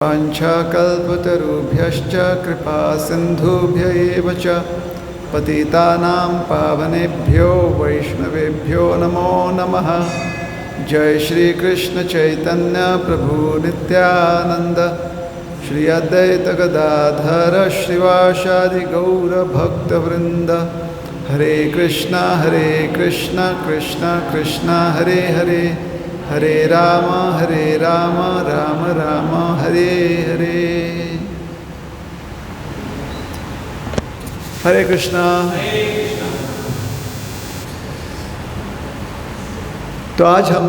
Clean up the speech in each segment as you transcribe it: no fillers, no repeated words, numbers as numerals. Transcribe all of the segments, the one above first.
वाञ्छाकल्पतरुभ्यश्च कृपा सिन्धुभ्य एव च पतितानां पावनेभ्यो वैष्णवेभ्यो नमो नमः। जय श्री कृष्ण चैतन्य प्रभु नित्यानंद श्री अद्वैत गदाधर श्रीवासादि गौर भक्तवृंद। हरे कृष्णा कृष्ण कृष्ण हरे हरे, हरे राम राम राम हरे हरे। हरे कृष्णा। तो आज हम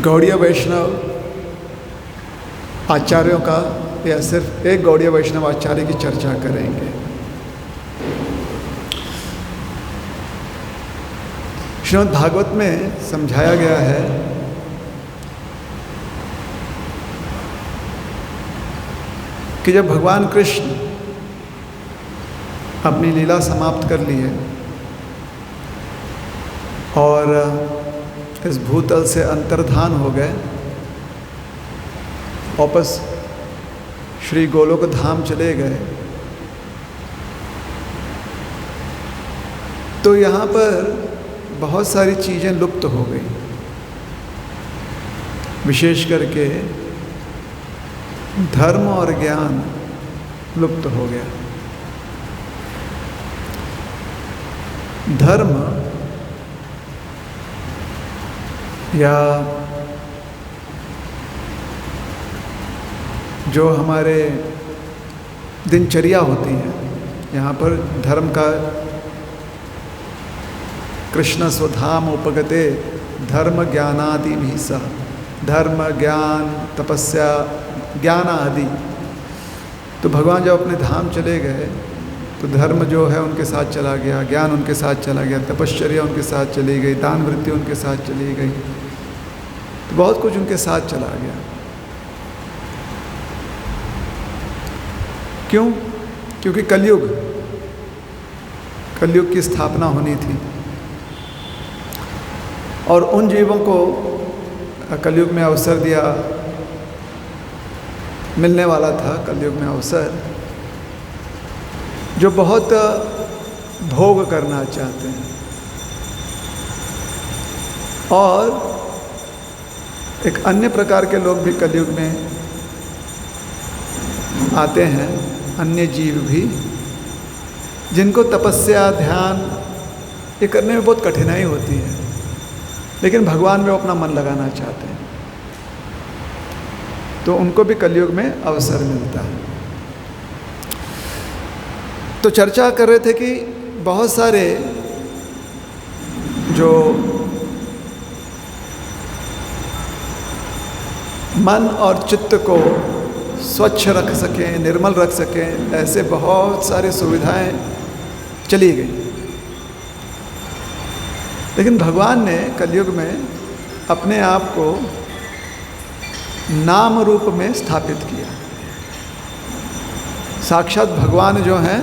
गौड़ीय वैष्णव आचार्यों का या सिर्फ एक गौड़ीय वैष्णव आचार्य की चर्चा करेंगे। श्रीमद् भागवत में समझाया गया है कि जब भगवान कृष्ण अपनी लीला समाप्त कर ली है और इस भूतल से अंतर्धान हो गए, वापस श्री गोलोक धाम चले गए, तो यहाँ पर बहुत सारी चीज़ें लुप्त हो गई। विशेष करके धर्म और ज्ञान लुप्त हो गया। धर्म या जो हमारे दिनचर्या होती है, यहाँ पर धर्म का कृष्ण स्वधाम उपगते धर्म ज्ञानादि भी सह, धर्म ज्ञान तपस्या ज्ञान आदि। तो भगवान जब अपने धाम चले गए तो धर्म जो है उनके साथ चला गया, ज्ञान उनके साथ चला गया, तपश्चर्या उनके साथ चली गई, दान वृत्ति उनके साथ चली गई, तो बहुत कुछ उनके साथ चला गया। क्यों? क्योंकि कलयुग की स्थापना होनी थी और उन जीवों को कलयुग में अवसर दिया, मिलने वाला था कलयुग में अवसर, जो बहुत भोग करना चाहते हैं और एक अन्य प्रकार के लोग भी कलयुग में आते हैं, अन्य जीव भी, जिनको तपस्या ध्यान ये करने में बहुत कठिनाई होती है, लेकिन भगवान में वो अपना मन लगाना चाहते हैं, तो उनको भी कलयुग में अवसर मिलता है। तो चर्चा कर रहे थे कि बहुत सारे जो मन और चित्त को स्वच्छ रख सकें, निर्मल रख सकें, ऐसे बहुत सारी सुविधाएं चली गई, लेकिन भगवान ने कलयुग में अपने आप को नाम रूप में स्थापित किया। साक्षात भगवान जो हैं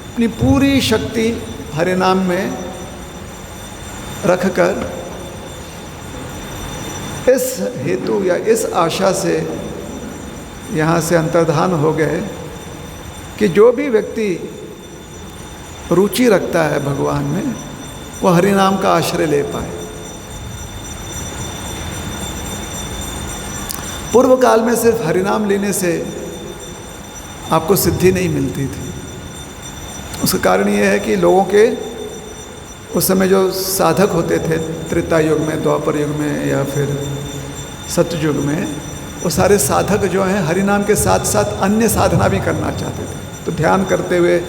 अपनी पूरी शक्ति हरि नाम में रखकर इस हेतु या इस आशा से यहाँ से अंतर्धान हो गए कि जो भी व्यक्ति रुचि रखता है भगवान में, वो हरि नाम का आश्रय ले पाए। पूर्व काल में सिर्फ हरिनाम लेने से आपको सिद्धि नहीं मिलती थी। उसका कारण ये है कि लोगों के उस समय जो साधक होते थे, त्रेता युग में, द्वापर युग में या फिर सतयुग में, वो सारे साधक जो हैं हरिनाम के साथ साथ अन्य साधना भी करना चाहते थे। तो ध्यान करते हुए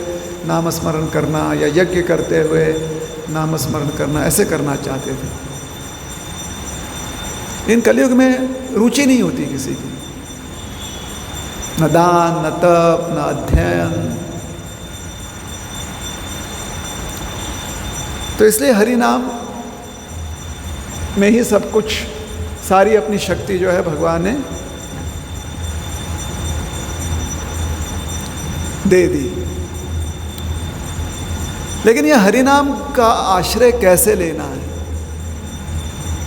नाम स्मरण करना या यज्ञ करते हुए नाम स्मरण करना, ऐसे करना चाहते थे। इन कलयुग में रुचि नहीं होती किसी की, न दान, न तप, न अध्ययन। तो इसलिए हरि नाम में ही सब कुछ, सारी अपनी शक्ति जो है भगवान ने दे दी। लेकिन यह हरि नाम का आश्रय कैसे लेना है,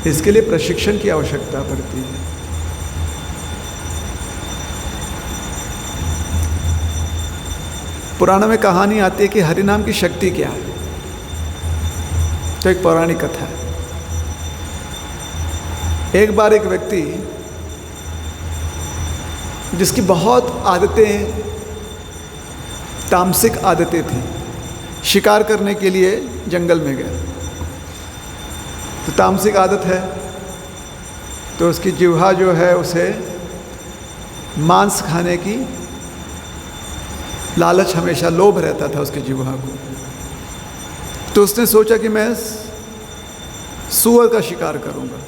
इसके लिए प्रशिक्षण की आवश्यकता पड़ती है। पुराणों में कहानी आती है कि हरिनाम की शक्ति क्या है। तो एक पौराणिक कथा है। एक बार एक व्यक्ति जिसकी बहुत आदतें, तामसिक आदतें थी, शिकार करने के लिए जंगल में गया। तो तामसिक आदत है तो उसकी जिह्वा जो है उसे मांस खाने की लालच, हमेशा लोभ रहता था उसकी जिह्वा को। तो उसने सोचा कि मैं सूअर का शिकार करूंगा।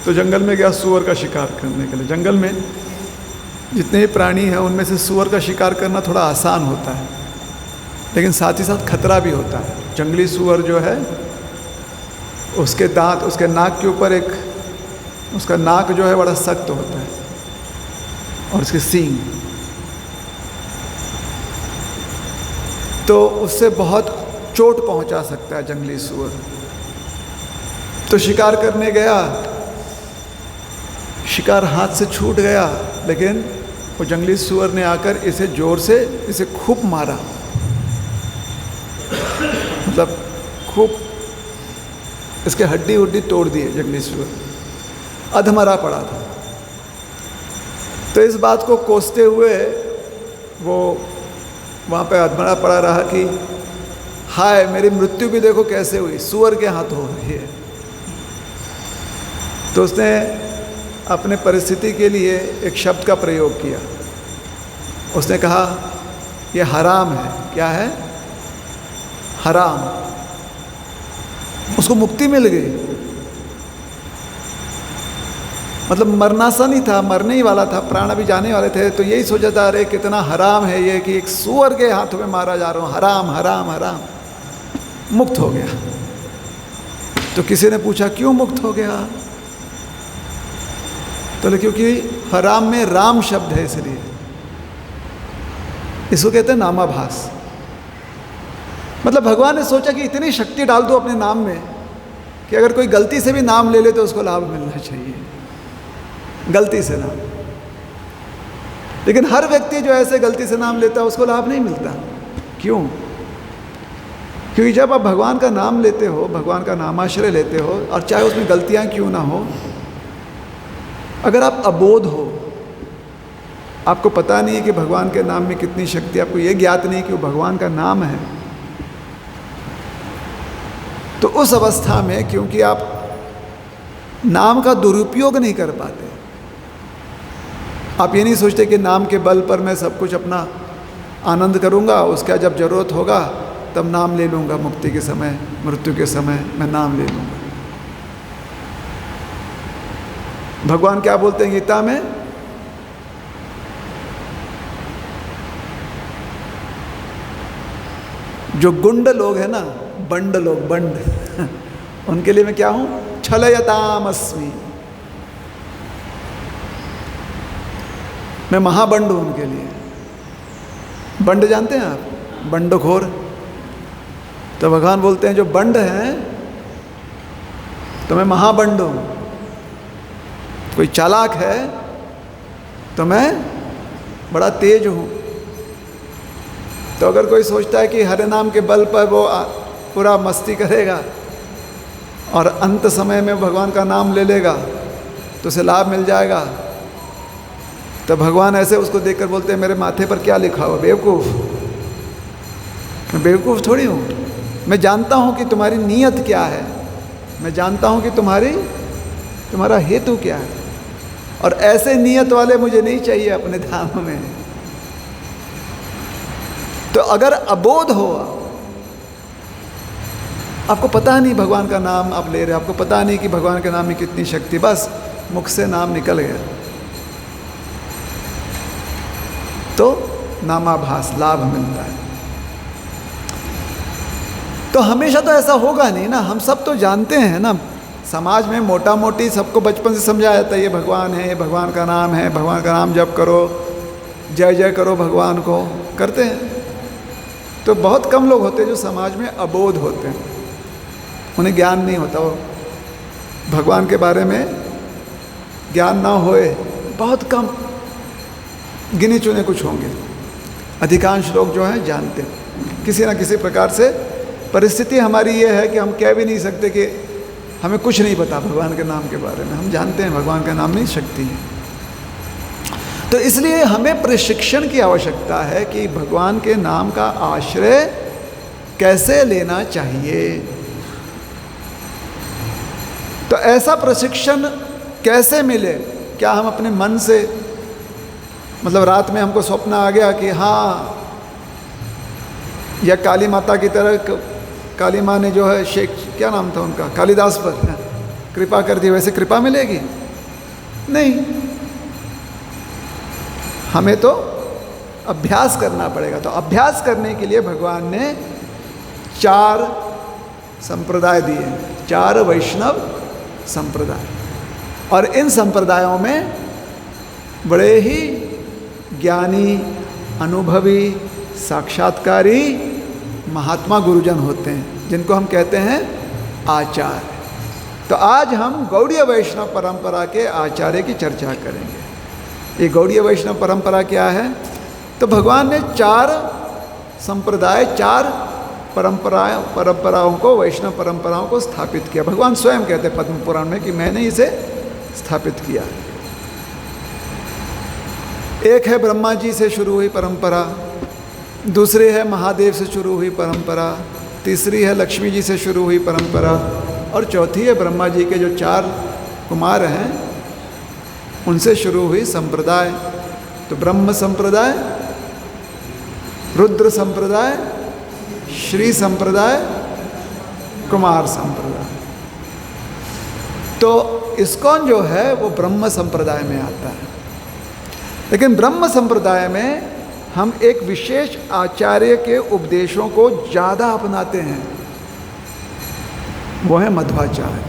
तो जंगल में गया सूअर का शिकार करने के लिए। जंगल में जितने भी प्राणी हैं उनमें से सूअर का शिकार करना थोड़ा आसान होता है, लेकिन साथ ही साथ खतरा भी होता है। जंगली सूअर जो है उसके दांत, उसके नाक के ऊपर एक, उसका नाक जो है बड़ा सख्त होता है और उसके सींग, तो उससे बहुत चोट पहुंचा सकता है जंगली सूअर। तो शिकार करने गया, शिकार हाथ से छूट गया, लेकिन वो जंगली सूअर ने आकर इसे जोर से, इसे खूब मारा, मतलब खूब इसके हड्डी उड्डी तोड़ दिए। जंगली सूअर अधमरा पड़ा था। तो इस बात को कोसते हुए वो वहाँ पे अधमरा पड़ा रहा कि हाय, मेरी मृत्यु भी देखो कैसे हुई, सूअर के हाथ हो रही है। तो उसने अपने परिस्थिति के लिए एक शब्द का प्रयोग किया। उसने कहा यह हराम है। क्या है? हराम। उसको मुक्ति मिल गई। मतलब मरना सा नहीं था, मरने ही वाला था, प्राण अभी जाने वाले थे। तो यही सोचा था, अरे कितना हराम है ये कि एक सूअर के हाथों में मारा जा रहा हूँ, हराम हराम हराम। मुक्त हो गया। तो किसी ने पूछा क्यों मुक्त हो गया? तो क्योंकि हराम में राम शब्द है, इसलिए। इसको कहते हैं नामाभास। मतलब भगवान ने सोचा कि इतनी शक्ति डाल दो अपने नाम में कि अगर कोई गलती से भी नाम ले ले तो उसको लाभ मिलना चाहिए, गलती से नाम। लेकिन हर व्यक्ति जो ऐसे गलती से नाम लेता है उसको लाभ नहीं मिलता। क्यों? क्योंकि जब आप भगवान का नाम लेते हो, भगवान का नामाश्रय लेते हो, और चाहे उसमें गलतियां क्यों ना हो, अगर आप अबोध हो, आपको पता नहीं है कि भगवान के नाम में कितनी शक्ति, आपको ये ज्ञात नहीं कि वो भगवान का नाम है, तो उस अवस्था में क्योंकि आप नाम का दुरुपयोग नहीं कर पाते, आप ये नहीं सोचते कि नाम के बल पर मैं सब कुछ अपना आनंद करूंगा, उसका जब जरूरत होगा तब नाम ले लूंगा, मुक्ति के समय, मृत्यु के समय मैं नाम ले लूंगा। भगवान क्या बोलते हैं गीता में? जो गुंड लोग हैं ना, बंड लोग, बंड उनके लिए मैं क्या हूं? छलयतामस्मि। मैं महाबंड हूं उनके लिए। बंड जानते हैं आप? बंडखोर। तो भगवान बोलते हैं जो बंड हैं तो मैं महाबंड हूं। कोई चालाक है तो मैं बड़ा तेज हूँ। तो अगर कोई सोचता है कि हरे नाम के बल पर वो पूरा मस्ती करेगा और अंत समय में भगवान का नाम ले लेगा तो उसे लाभ मिल जाएगा, तो भगवान ऐसे उसको देखकर बोलते हैं मेरे माथे पर क्या लिखा हुआ, बेवकूफ़। मैं बेवकूफ़ थोड़ी हूँ, मैं जानता हूँ कि तुम्हारी नीयत क्या है, मैं जानता हूँ कि तुम्हारा हेतु क्या है, और ऐसे नियत वाले मुझे नहीं चाहिए अपने धाम में। तो अगर अबोध हो, आपको पता नहीं भगवान का नाम आप ले रहे, आपको पता नहीं कि भगवान के नाम में कितनी शक्ति, बस मुख से नाम निकल गया, तो नामाभास लाभ मिलता है। तो हमेशा तो ऐसा होगा नहीं ना। हम सब तो जानते हैं ना, समाज में मोटा मोटी सबको बचपन से समझाया जाता है ये भगवान है, ये भगवान का नाम है, भगवान का नाम जप करो, जय जय करो भगवान को, करते हैं। तो बहुत कम लोग होते हैं जो समाज में अबोध होते हैं, उन्हें ज्ञान नहीं होता, वो भगवान के बारे में ज्ञान ना होए बहुत कम, गिने चुने कुछ होंगे। अधिकांश लोग जो हैं जानते हैं। किसी ना किसी प्रकार से परिस्थिति हमारी ये है कि हम कह भी नहीं सकते कि हमें कुछ नहीं पता भगवान के नाम के बारे में। हम जानते हैं भगवान का नाम में शक्ति है। तो इसलिए हमें प्रशिक्षण की आवश्यकता है कि भगवान के नाम का आश्रय कैसे लेना चाहिए। तो ऐसा प्रशिक्षण कैसे मिले? क्या हम अपने मन से, मतलब रात में हमको स्वप्न आ गया कि हाँ, या काली माता की तरह काली माँ ने जो है शेख, क्या नाम था उनका, कालिदास पर कृपा कर दी, वैसे कृपा मिलेगी? नहीं, हमें तो अभ्यास करना पड़ेगा। तो अभ्यास करने के लिए भगवान ने 4 संप्रदाय दिए, 4 वैष्णव संप्रदाय। और इन संप्रदायों में बड़े ही ज्ञानी, अनुभवी, साक्षात्कारी महात्मा गुरुजन होते हैं, जिनको हम कहते हैं आचार्य। तो आज हम गौड़ीय वैष्णव परंपरा के आचार्य की चर्चा करेंगे। ये गौड़ीय वैष्णव परंपरा क्या है? तो भगवान ने 4 संप्रदाय, 4 परंपराओं को, वैष्णव परंपराओं को स्थापित किया। भगवान स्वयं कहते हैं पद्म पुराण में कि मैंने इसे स्थापित किया। एक है ब्रह्मा जी से शुरू हुई परंपरा, दूसरी है महादेव से शुरू हुई परंपरा, तीसरी है लक्ष्मी जी से शुरू हुई परंपरा, और चौथी है ब्रह्मा जी के जो 4 कुमार हैं उनसे शुरू हुई संप्रदाय। तो ब्रह्म संप्रदाय, रुद्र संप्रदाय, श्री संप्रदाय, कुमार संप्रदाय। तो इस्कॉन जो है वो ब्रह्म संप्रदाय में आता है। लेकिन ब्रह्म संप्रदाय में हम एक विशेष आचार्य के उपदेशों को ज़्यादा अपनाते हैं, वो है मध्वाचार्य।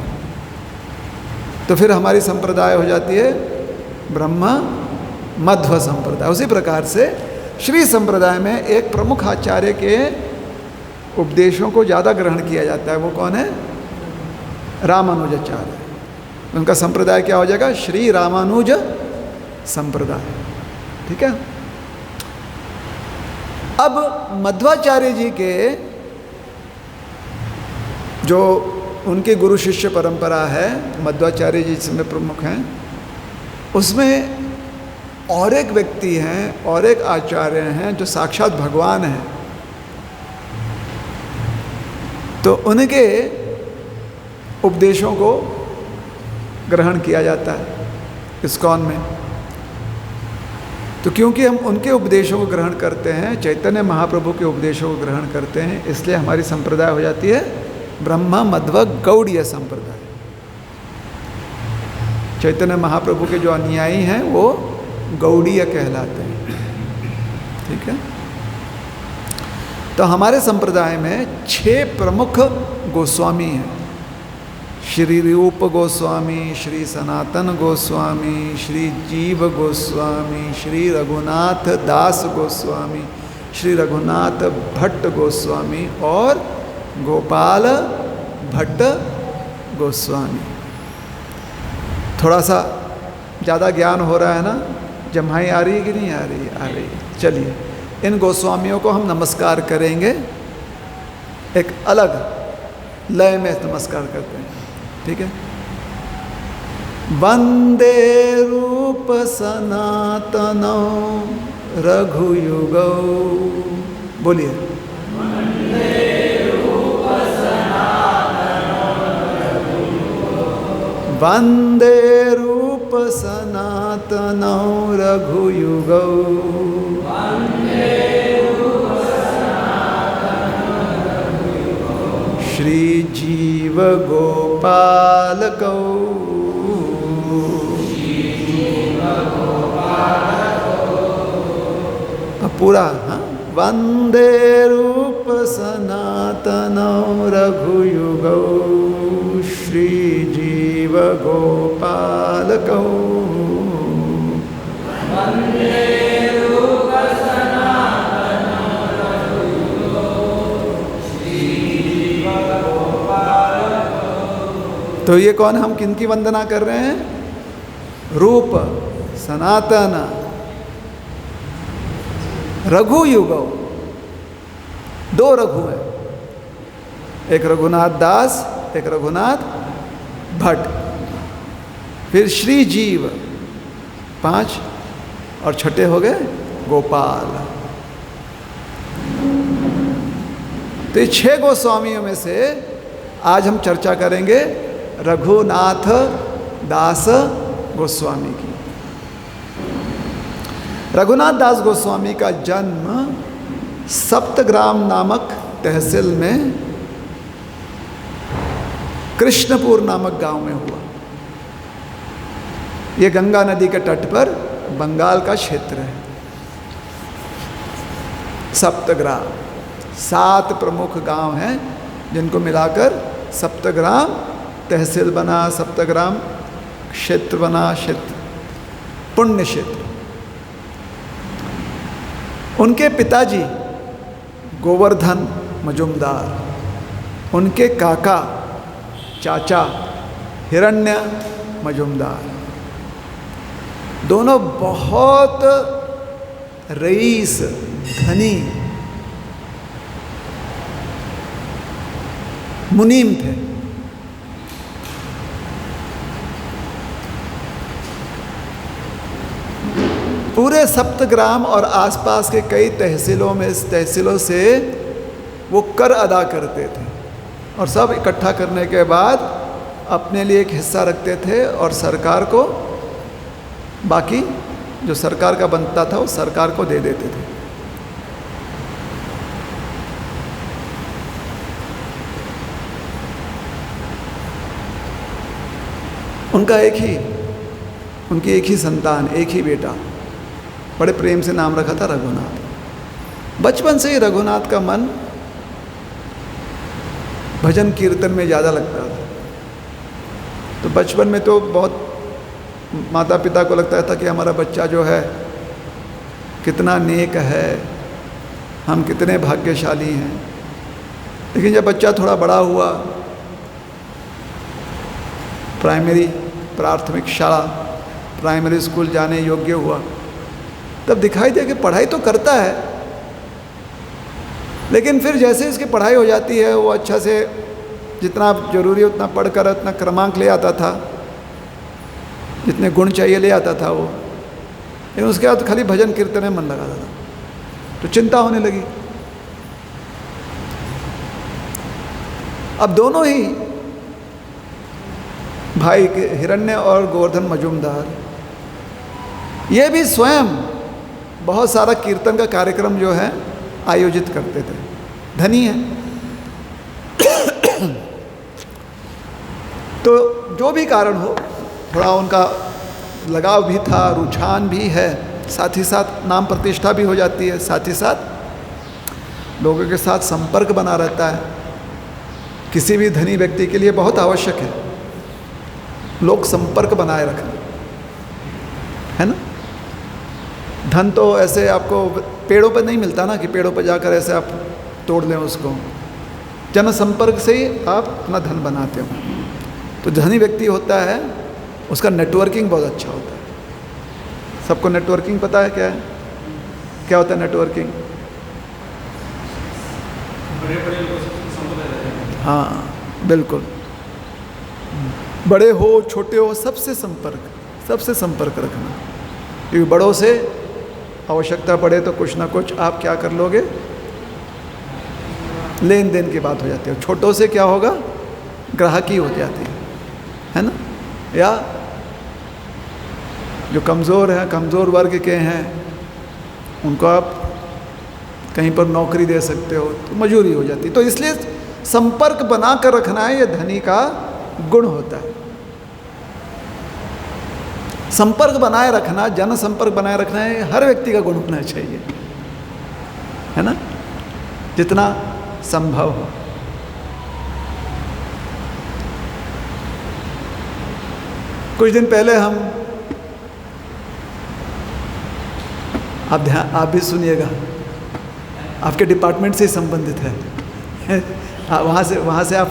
तो फिर हमारी संप्रदाय हो जाती है ब्रह्म मध्व संप्रदाय। उसी प्रकार से श्री संप्रदाय में एक प्रमुख आचार्य के उपदेशों को ज़्यादा ग्रहण किया जाता है। वो कौन है? रामानुजाचार्य। उनका संप्रदाय क्या हो जाएगा? श्री रामानुज संप्रदाय। ठीक है। अब मध्वाचार्य जी के जो उनके गुरु शिष्य परंपरा है, मध्वाचार्य जी जिसमें प्रमुख हैं, उसमें और एक व्यक्ति हैं और एक आचार्य हैं जो साक्षात भगवान हैं। तो उनके उपदेशों को ग्रहण किया जाता है इस्कॉन में। तो क्योंकि हम उनके उपदेशों को ग्रहण करते हैं, चैतन्य महाप्रभु के उपदेशों को ग्रहण करते हैं, इसलिए हमारी संप्रदाय हो जाती है ब्रह्म मध्व गौड़ीय संप्रदाय। चैतन्य महाप्रभु के जो अनुयायी हैं वो गौड़ीय कहलाते हैं। ठीक है। तो हमारे संप्रदाय में 6 प्रमुख गोस्वामी हैं। श्री रूप गोस्वामी, श्री सनातन गोस्वामी, श्री जीव गोस्वामी, श्री रघुनाथ दास गोस्वामी, श्री रघुनाथ भट्ट गोस्वामी और गोपाल भट्ट गोस्वामी। थोड़ा सा ज़्यादा ज्ञान हो रहा है ना? जम्हाई आ रही है कि नहीं आ रही? आ रही है। चलिए, इन गोस्वामियों को हम नमस्कार करेंगे, एक अलग लय में नमस्कार करते हैं। ठीक है। वंदे रूप सनातनो रघुयुगौ। बोलिए। वंदे रूप सनातनो रघुयुगौ। श्री जीव गोपालकौ। पूरा, हाँ। वंदे रूप सनातनो रघुयुगौ। श्री जीव गोपालकौ। तो ये कौन, हम किनकी वंदना कर रहे हैं? रूप, सनातन रघु युगौ, दो रघु हैं, एक रघुनाथ दास, एक रघुनाथ भट्ट। फिर श्री जीव 5 और छठे हो गए गोपाल। तो ये 6 गोस्वामियों में से आज हम चर्चा करेंगे रघुनाथ दास गोस्वामी की। रघुनाथ दास गोस्वामी का जन्म सप्तग्राम नामक तहसील में कृष्णपुर नामक गांव में हुआ। यह गंगा नदी के तट पर बंगाल का क्षेत्र है। सप्तग्राम 7 प्रमुख गांव हैं जिनको मिलाकर सप्तग्राम तहसील बना, सप्तग्राम क्षेत्र बना, क्षेत्र पुण्य क्षेत्र। उनके पिताजी गोवर्धन मजुमदार, उनके काका चाचा हिरण्य मजुमदार, दोनों बहुत रईस धनी मुनीम थे। पूरे सप्तग्राम और आसपास के कई तहसीलों से वो कर अदा करते थे और सब इकट्ठा करने के बाद अपने लिए एक हिस्सा रखते थे और सरकार को, बाकी जो सरकार का बनता था वो सरकार को दे देते थे। उनकी एक ही संतान, एक ही बेटा, बड़े प्रेम से नाम रखा था रघुनाथ। बचपन से ही रघुनाथ का मन भजन कीर्तन में ज़्यादा लगता था। तो बचपन में तो बहुत माता पिता को लगता था कि हमारा बच्चा जो है कितना नेक है, हम कितने भाग्यशाली हैं। लेकिन जब बच्चा थोड़ा बड़ा हुआ, प्राथमिक शाला, प्राइमरी स्कूल जाने योग्य हुआ, तब दिखाई दिया कि पढ़ाई तो करता है, लेकिन फिर जैसे इसकी पढ़ाई हो जाती है वो अच्छा से जितना ज़रूरी है उतना पढ़कर उतना क्रमांक ले आता था, जितने गुण चाहिए ले आता था वो। लेकिन उसके बाद खाली भजन कीर्तन में मन लगाता था, तो चिंता होने लगी। अब दोनों ही भाई हिरण्य और गोवर्धन मजुमदार ये भी स्वयं बहुत सारा कीर्तन का कार्यक्रम जो है आयोजित करते थे, धनी है। तो जो भी कारण हो, थोड़ा उनका लगाव भी था, रुझान भी है, साथ ही साथ नाम प्रतिष्ठा भी हो जाती है, साथ ही साथ लोगों के साथ संपर्क बना रहता है। किसी भी धनी व्यक्ति के लिए बहुत आवश्यक है लोग संपर्क बनाए रखना, है ना। धन तो ऐसे आपको पेड़ों पर नहीं मिलता ना, कि पेड़ों पर जाकर ऐसे आप तोड़ लें उसको। जन संपर्क से ही आप अपना धन बनाते हो। तो धनी व्यक्ति होता है उसका नेटवर्किंग बहुत अच्छा होता है। सबको नेटवर्किंग पता है क्या है? क्या होता है नेटवर्किंग? बड़े लोगों से संपर्क रहते हैं। हाँ बिल्कुल, बड़े हो छोटे हो सबसे संपर्क रखना। क्योंकि बड़ों से आवश्यकता पड़े तो कुछ ना कुछ आप क्या कर लोगे, लेन देन की बात हो जाती है। छोटों से क्या होगा, ग्राहकी हो जाती है ना। या जो कमज़ोर हैं, कमज़ोर वर्ग के हैं, उनको आप कहीं पर नौकरी दे सकते हो तो मजूरी हो जाती। तो इसलिए संपर्क बना कर रखना है, ये धनी का गुण होता है। संपर्क बनाए रखना, जन संपर्क बनाए रखना है हर व्यक्ति का गुण होना चाहिए, है ना, जितना संभव हो। कुछ दिन पहले हम, आप भी सुनिएगा, आपके डिपार्टमेंट से संबंधित है। वहाँ से आप,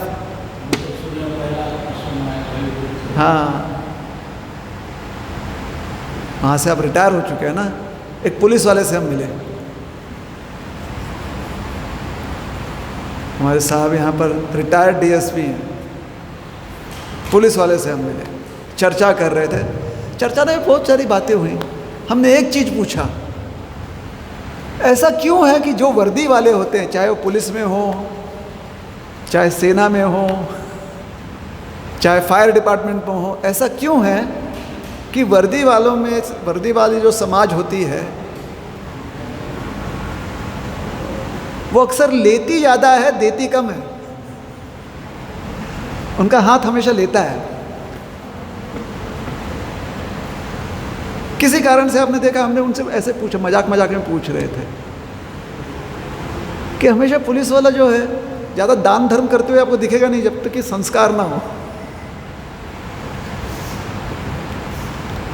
हाँ वहाँ से आप रिटायर हो चुके हैं ना। एक पुलिस वाले से हम मिले, हमारे साहब यहाँ पर रिटायर्ड डीएसपी हैं, पुलिस वाले से हम मिले, चर्चा कर रहे थे। चर्चा में बहुत सारी बातें हुई। हमने एक चीज़ पूछा, ऐसा क्यों है कि जो वर्दी वाले होते हैं, चाहे वो पुलिस में हो, चाहे सेना में हो, चाहे फायर डिपार्टमेंट में हो, ऐसा क्यों है कि वर्दी वालों में, वर्दी वाली जो समाज होती है वो अक्सर लेती ज़्यादा है, देती कम है। उनका हाथ हमेशा लेता है। किसी कारण से आपने देखा, हमने उनसे ऐसे पूछा, मजाक मजाक में पूछ रहे थे कि हमेशा पुलिस वाला जो है ज़्यादा दान धर्म करते हुए आपको दिखेगा नहीं जब तक कि संस्कार ना हो।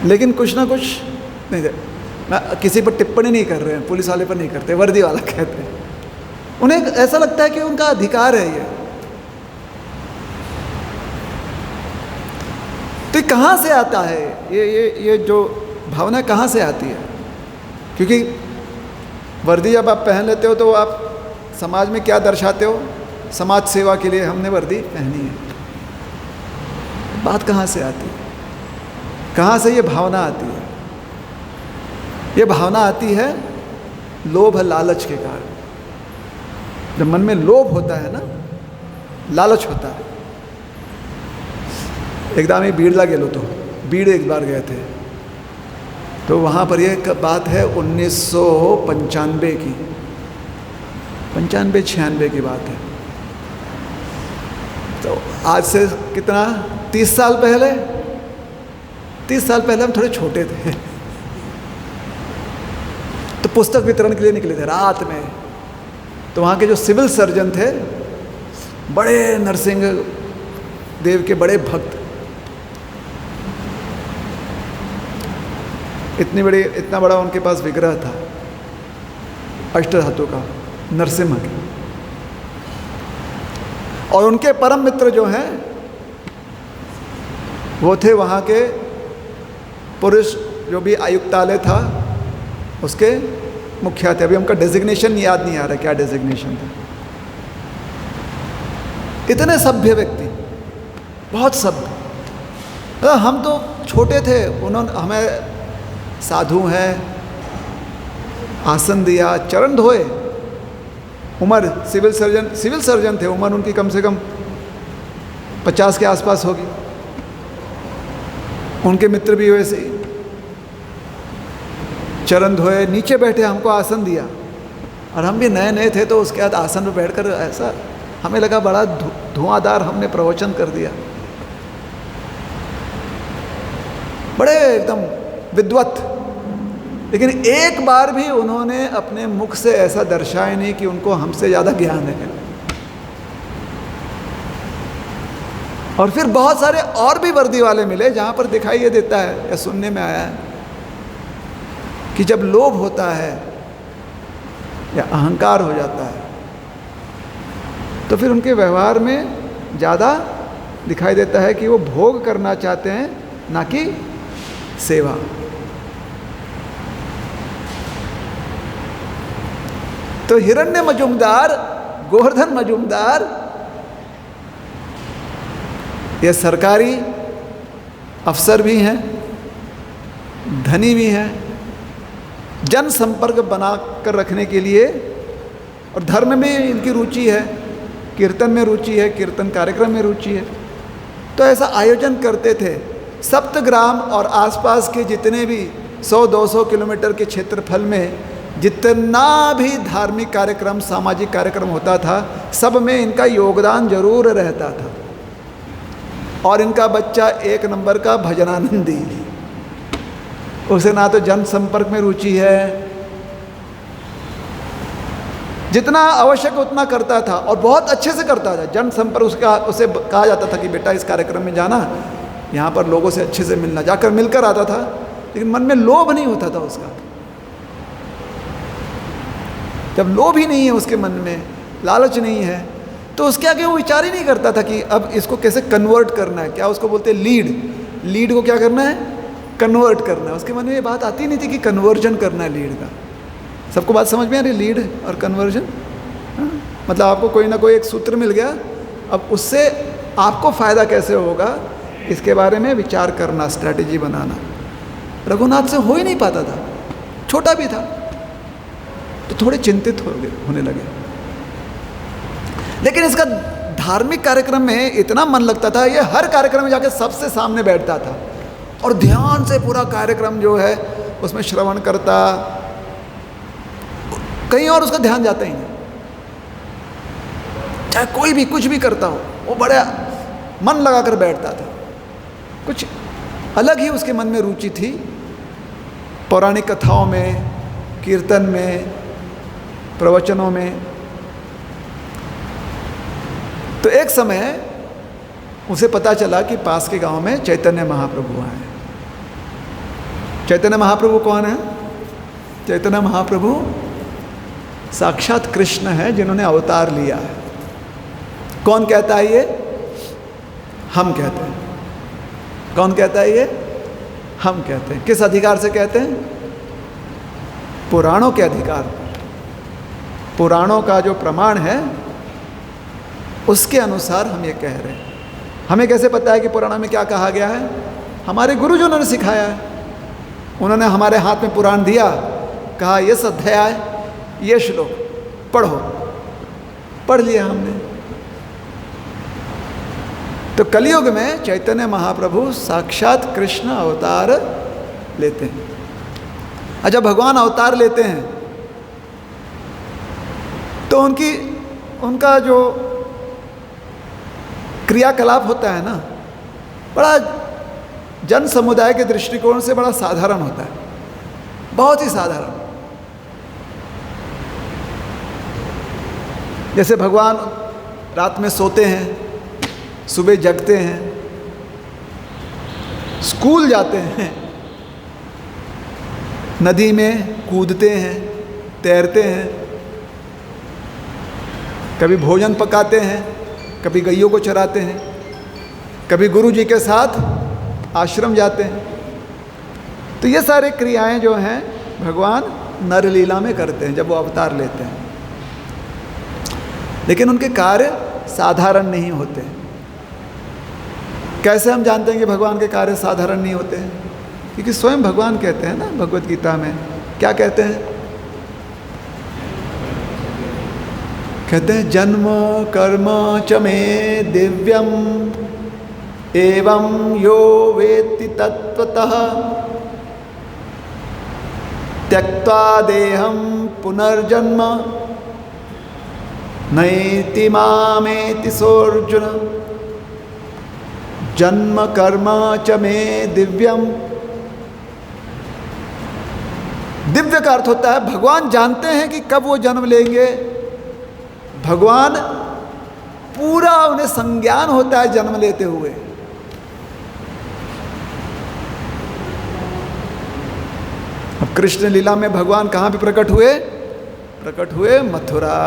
लेकिन कुछ ना कुछ नहीं, मैं किसी पर टिप्पणी नहीं कर रहे हैं, पुलिस वाले पर नहीं करते, वर्दी वाला कहते हैं। उन्हें ऐसा लगता है कि उनका अधिकार है ये। तो कहाँ से आता है ये जो भावना कहाँ से आती है? क्योंकि वर्दी जब आप पहन लेते हो तो आप समाज में क्या दर्शाते हो? समाज सेवा के लिए हमने वर्दी पहनी है। बात कहाँ से आती है? कहाँ से ये भावना आती है? ये भावना आती है लोभ लालच के कारण। जब मन में लोभ होता है ना, लालच होता है। एकदम ही बीड़ला गेलो तो बीड़ एक बार गए थे, तो वहाँ पर ये बात है 1995 की, 95-96 की बात है। तो आज से कितना, 30 साल पहले, 30 साल पहले हम थोड़े छोटे थे। तो पुस्तक वितरण के लिए निकले थे रात में। तो वहाँ के जो सिविल सर्जन थे, बड़े नरसिंह देव के बड़े भक्त, इतना बड़ा उनके पास विग्रह था अष्टधातु का, नरसिम्हा के। और उनके परम मित्र जो हैं वो थे वहाँ के पुरुष, जो भी आयुक्तालय था उसके मुखिया थे। अभी उनका डेजिग्नेशन याद नहीं आ रहा क्या डेजिग्नेशन था। इतने सभ्य व्यक्ति, बहुत सभ्य। हम तो छोटे थे, उन्होंने हमें साधु हैं, आसन दिया, चरण धोए। उम्र सिविल सर्जन थे, उम्र उनकी कम से कम 50 के आसपास होगी। उनके मित्र भी वैसे ही, चरण धोए, नीचे बैठे, हमको आसन दिया। और हम भी नए नए थे, तो उसके बाद आसन पर बैठकर ऐसा हमें लगा बड़ा धुआंधार हमने प्रवचन कर दिया, बड़े एकदम विद्वत। लेकिन एक बार भी उन्होंने अपने मुख से ऐसा दर्शाया नहीं कि उनको हमसे ज़्यादा ज्ञान है। और फिर बहुत सारे और भी वर्दी वाले मिले जहाँ पर दिखाई ये देता है या सुनने में आया है कि जब लोभ होता है या अहंकार हो जाता है तो फिर उनके व्यवहार में ज़्यादा दिखाई देता है कि वो भोग करना चाहते हैं, ना कि सेवा। तो हिरण्य मजूमदार, गोवर्धन मजूमदार, ये सरकारी अफसर भी हैं, धनी भी हैं, जन संपर्क बना कर रखने के लिए, और धर्म में इनकी रुचि है, कीर्तन में रुचि है, कीर्तन कार्यक्रम में रुचि है। तो ऐसा आयोजन करते थे। सप्तग्राम और आसपास के जितने भी 100-200 किलोमीटर के क्षेत्रफल में जितना भी धार्मिक कार्यक्रम, सामाजिक कार्यक्रम होता था, सब में इनका योगदान जरूर रहता था। और इनका बच्चा एक नंबर का भजनानंदी, उसे ना तो जन संपर्क में रुचि है, जितना आवश्यक उतना करता था और बहुत अच्छे से करता था। जन संपर्क उसे कहा जाता था कि बेटा इस कार्यक्रम में जाना, यहाँ पर लोगों से अच्छे से मिलना, जाकर मिलकर आता था। लेकिन मन में लोभ नहीं होता था उसका। जब लोभ ही नहीं है उसके मन में, लालच नहीं है, तो उसके आगे वो विचार ही नहीं करता था कि अब इसको कैसे कन्वर्ट करना है। क्या उसको बोलते हैं, लीड को क्या करना है, कन्वर्ट करना है। उसके मन में ये बात आती नहीं थी कि कन्वर्जन करना है लीड का। सबको बात समझ में आ रही, लीड और कन्वर्जन? मतलब आपको कोई ना कोई एक सूत्र मिल गया, अब उससे आपको फ़ायदा कैसे होगा इसके बारे में विचार करना, स्ट्रैटेजी बनाना। रघुनाथ से हो ही नहीं पाता था, छोटा भी था, तो थोड़े चिंतित होने लगे। लेकिन इसका धार्मिक कार्यक्रम में इतना मन लगता था, ये हर कार्यक्रम में जाके सबसे सामने बैठता था और ध्यान से पूरा कार्यक्रम जो है उसमें श्रवण करता, कहीं और उसका ध्यान जाता ही नहीं। चाहे कोई भी कुछ भी करता हो, वो बड़ा मन लगाकर बैठता था। कुछ अलग ही उसके मन में रुचि थी, पौराणिक कथाओं में, कीर्तन में, प्रवचनों में। तो एक समय उसे पता चला कि पास के गांव में चैतन्य महाप्रभु आए। चैतन्य महाप्रभु कौन है? चैतन्य महाप्रभु साक्षात कृष्ण है, जिन्होंने अवतार लिया है। कौन कहता है ये? हम कहते हैं। कौन कहता है ये? हम कहते हैं। किस अधिकार से कहते हैं? पुराणों के अधिकार पर। पुराणों का जो प्रमाण है उसके अनुसार हम ये कह रहे हैं। हमें कैसे पता है कि पुराणों में क्या कहा गया है? हमारे गुरुजनों ने सिखाया है। उन्होंने हमारे हाथ में पुराण दिया, कहा ये अध्याय, ये श्लोक पढ़ो, पढ़ लिया हमने। तो कलयुग में चैतन्य महाप्रभु साक्षात कृष्ण अवतार लेते हैं। अच्छा, भगवान अवतार लेते हैं तो उनका जो क्रियाकलाप होता है ना, बड़ा जन समुदाय के दृष्टिकोण से बड़ा साधारण होता है, बहुत ही साधारण। जैसे भगवान रात में सोते हैं, सुबह जगते हैं, स्कूल जाते हैं, नदी में कूदते हैं, तैरते हैं, कभी भोजन पकाते हैं, कभी गैयों को चराते हैं, कभी गुरु जी के साथ आश्रम जाते हैं। तो ये सारे क्रियाएं जो हैं भगवान नरलीला में करते हैं जब वो अवतार लेते हैं। लेकिन उनके कार्य साधारण नहीं होते। कैसे हम जानते हैं कि भगवान के कार्य साधारण नहीं होते हैं? क्योंकि स्वयं भगवान कहते हैं ना भगवत गीता में, क्या कहते हैं? कहते हैं जन्म कर्म च मे दिव्यम एवं यो वेत्ति तत्वतः त्यक्त्वा देहं पुनर्जन्म नैति मामेति सोऽर्जुन। जन्म कर्म च मे दिव्यम। दिव्य का अर्थ होता है भगवान जानते हैं कि कब वो जन्म लेंगे। भगवान पूरा उन्हें संज्ञान होता है जन्म लेते हुए। अब कृष्ण लीला में भगवान कहाँ पे प्रकट हुए? प्रकट हुए मथुरा।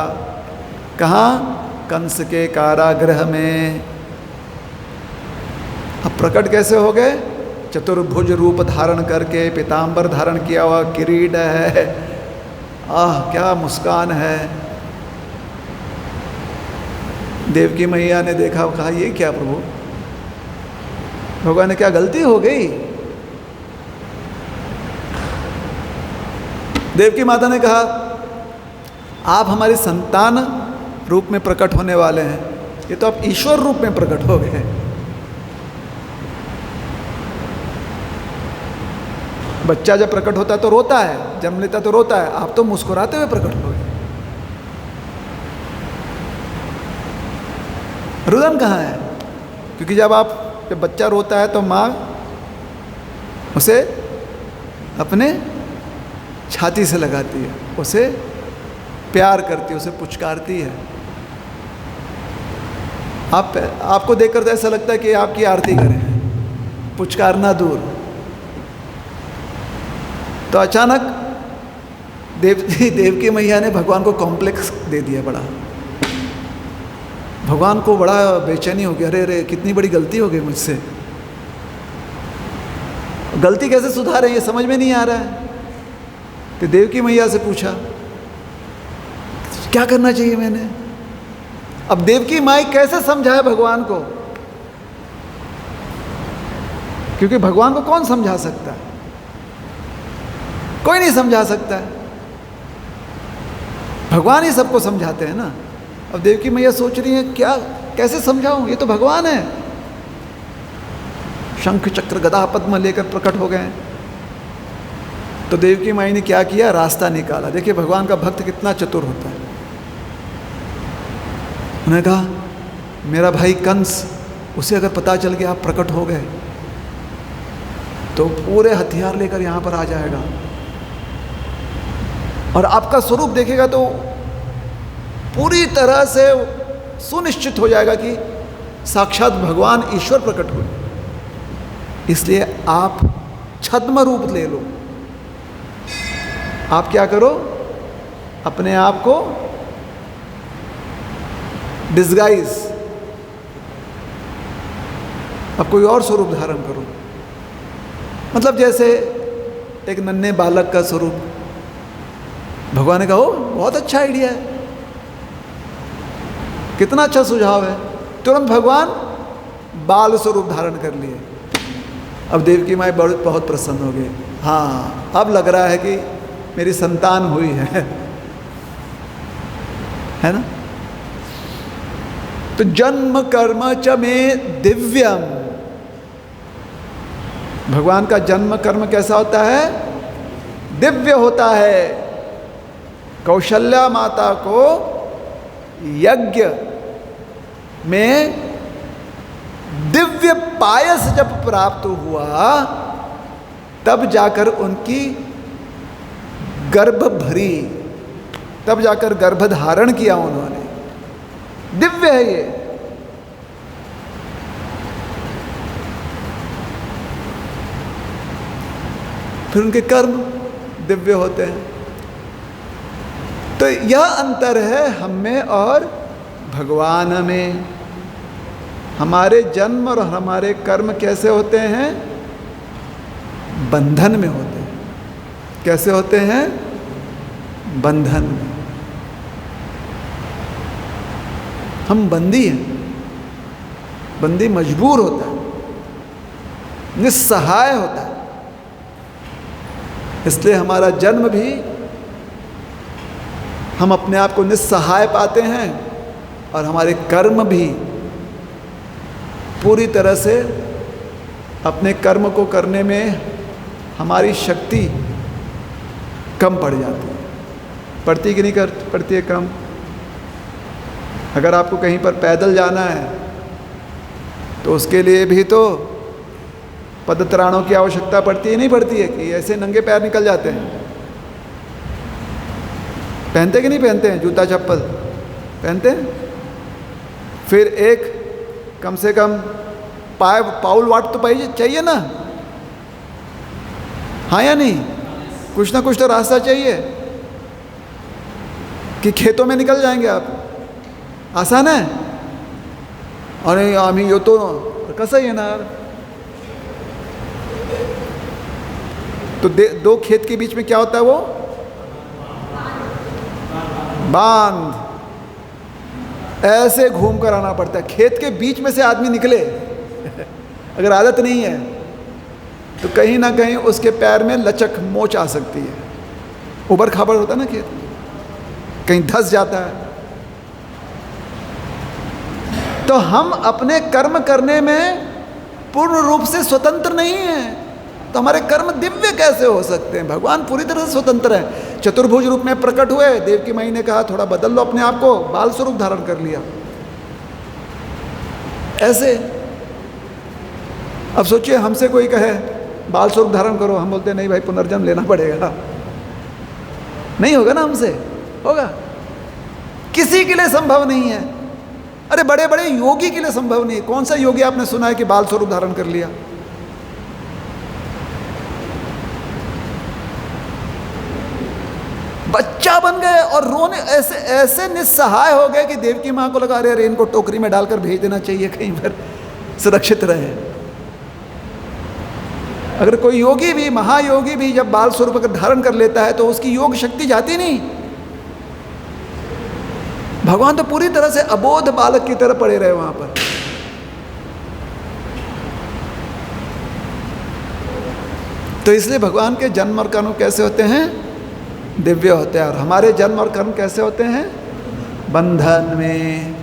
कहाँ? कंस के कारागृह में। अब प्रकट कैसे हो गए? चतुर्भुज रूप धारण करके, पीतांबर धारण किया हुआ, किरीट है, आह क्या मुस्कान है। देवकी मैया ने देखा, कहा ये क्या प्रभु, भगवान ने क्या गलती हो गई? देवकी माता ने कहा आप हमारी संतान रूप में प्रकट होने वाले हैं, ये तो आप ईश्वर रूप में प्रकट हो गए। बच्चा जब प्रकट होता है तो रोता है, जन्म लेता तो रोता है, आप तो मुस्कुराते हुए प्रकट हो गए। रुदन कहाँ है? क्योंकि जब बच्चा रोता है तो माँ उसे अपने छाती से लगाती है, उसे प्यार करती है, उसे पुचकारती है। आपको देखकर तो ऐसा लगता है कि आपकी आरती करें, पुचकारना दूर। तो अचानक देवकी मैया ने भगवान को कॉम्प्लेक्स दे दिया बड़ा। भगवान को बड़ा बेचैनी हो गया, अरे अरे कितनी बड़ी गलती हो गई मुझसे। गलती कैसे सुधारें ये समझ में नहीं आ रहा है। तो देवकी मैया से पूछा क्या करना चाहिए मैंने? अब देवकी माई कैसे समझाए भगवान को? क्योंकि भगवान को कौन समझा सकता है? कोई नहीं समझा सकता है, भगवान ही सबको समझाते हैं ना। अब देवकी मैया सोच रही है क्या, कैसे समझाऊं, ये तो भगवान है। शंख चक्र गदा पद्म लेकर प्रकट हो गए। तो देवकी माई ने क्या किया, रास्ता निकाला। देखिए भगवान का भक्त कितना चतुर होता है। उन्होंने कहा मेरा भाई कंस, उसे अगर पता चल गया आप प्रकट हो गए तो पूरे हथियार लेकर यहां पर आ जाएगा और आपका स्वरूप देखेगा तो पूरी तरह से सुनिश्चित हो जाएगा कि साक्षात भगवान ईश्वर प्रकट हुए। इसलिए आप छद्म रूप ले लो। आप क्या करो, अपने आप को डिस्गाइज, अब कोई और स्वरूप धारण करो। मतलब जैसे एक नन्हे बालक का स्वरूप। भगवान ने कहा ओ बहुत अच्छा आइडिया है, कितना अच्छा सुझाव है। तुरंत भगवान बाल स्वरूप धारण कर लिए। अब देवकी माई बहुत प्रसन्न हो गई। हाँ, अब लग रहा है कि मेरी संतान हुई है ना। तो जन्म कर्म च में दिव्यम, भगवान का जन्म कर्म कैसा होता है, दिव्य होता है। कौशल्या माता को यज्ञ में दिव्य पायस जब प्राप्त हुआ तब जाकर उनकी गर्भ भरी, तब जाकर गर्भ धारण किया उन्होंने। दिव्य है ये। फिर उनके कर्म दिव्य होते हैं। तो यह अंतर है हम में और भगवान में। हमारे जन्म और हमारे कर्म कैसे होते हैं, बंधन में होते हैं। कैसे होते हैं, बंधन में। हम बंदी हैं, बंदी मजबूर होता है, निस्सहाय होता है। इसलिए हमारा जन्म भी हम अपने आप को निस्सहाय पाते हैं और हमारे कर्म भी पूरी तरह से अपने कर्म को करने में हमारी शक्ति कम पड़ जाती है। पड़ती कि नहीं पड़ती है कम। अगर आपको कहीं पर पैदल जाना है तो उसके लिए भी तो पदत्राणों की आवश्यकता पड़ती है, नहीं पड़ती है कि ऐसे नंगे पैर निकल जाते हैं। पहनते कि नहीं पहनते हैं, जूता चप्पल पहनते हैं। फिर एक कम से कम पाउल वाट तो चाहिए ना, हाँ या नहीं। कुछ ना कुछ तो रास्ता चाहिए कि खेतों में निकल जाएंगे आप, आसान है। अरे आम्ही यो तो कसं येणार। तो दो खेत के बीच में क्या होता है, वो बांध, ऐसे घूम कर आना पड़ता है। खेत के बीच में से आदमी निकले अगर आदत नहीं है तो कहीं ना कहीं उसके पैर में लचक मोच आ सकती है। उबड़ खाबड़ होता है ना खेत, कहीं धंस जाता है। तो हम अपने कर्म करने में पूर्ण रूप से स्वतंत्र नहीं हैं। तो हमारे कर्म दिव्य कैसे हो सकते हैं? भगवान पूरी तरह से स्वतंत्र है। चतुर्भुज रूप में प्रकट हुए। देवकी माई ने कहा थोड़ा बदल लो अपने आप को, बाल स्वरूप धारण कर लिया। ऐसे अब सोचिए हमसे कोई कहे बाल स्वरूप धारण करो, हम बोलते नहीं भाई पुनर्जन्म लेना पड़ेगा। नहीं होगा ना, हमसे होगा? किसी के लिए संभव नहीं है। अरे बड़े बड़े योगी के लिए संभव नहीं है। कौन सा योगी आपने सुना है कि बाल स्वरूप धारण कर लिया? बच्चा बन गए और रोने, ऐसे ऐसे निस्सहाय हो गए कि देवकी माँ को लगा अरे इनको टोकरी में डालकर भेज देना चाहिए, कहीं पर सुरक्षित रहे। अगर कोई योगी भी, महायोगी भी जब बाल स्वरूप अगर धारण कर लेता है तो उसकी योग शक्ति जाती नहीं। भगवान तो पूरी तरह से अबोध बालक की तरह पड़े रहे वहां पर। तो इसलिए भगवान के जन्म और कर्म कैसे होते हैं? दिव्य होते हैं। और हमारे जन्म और कर्म कैसे होते हैं? बंधन में,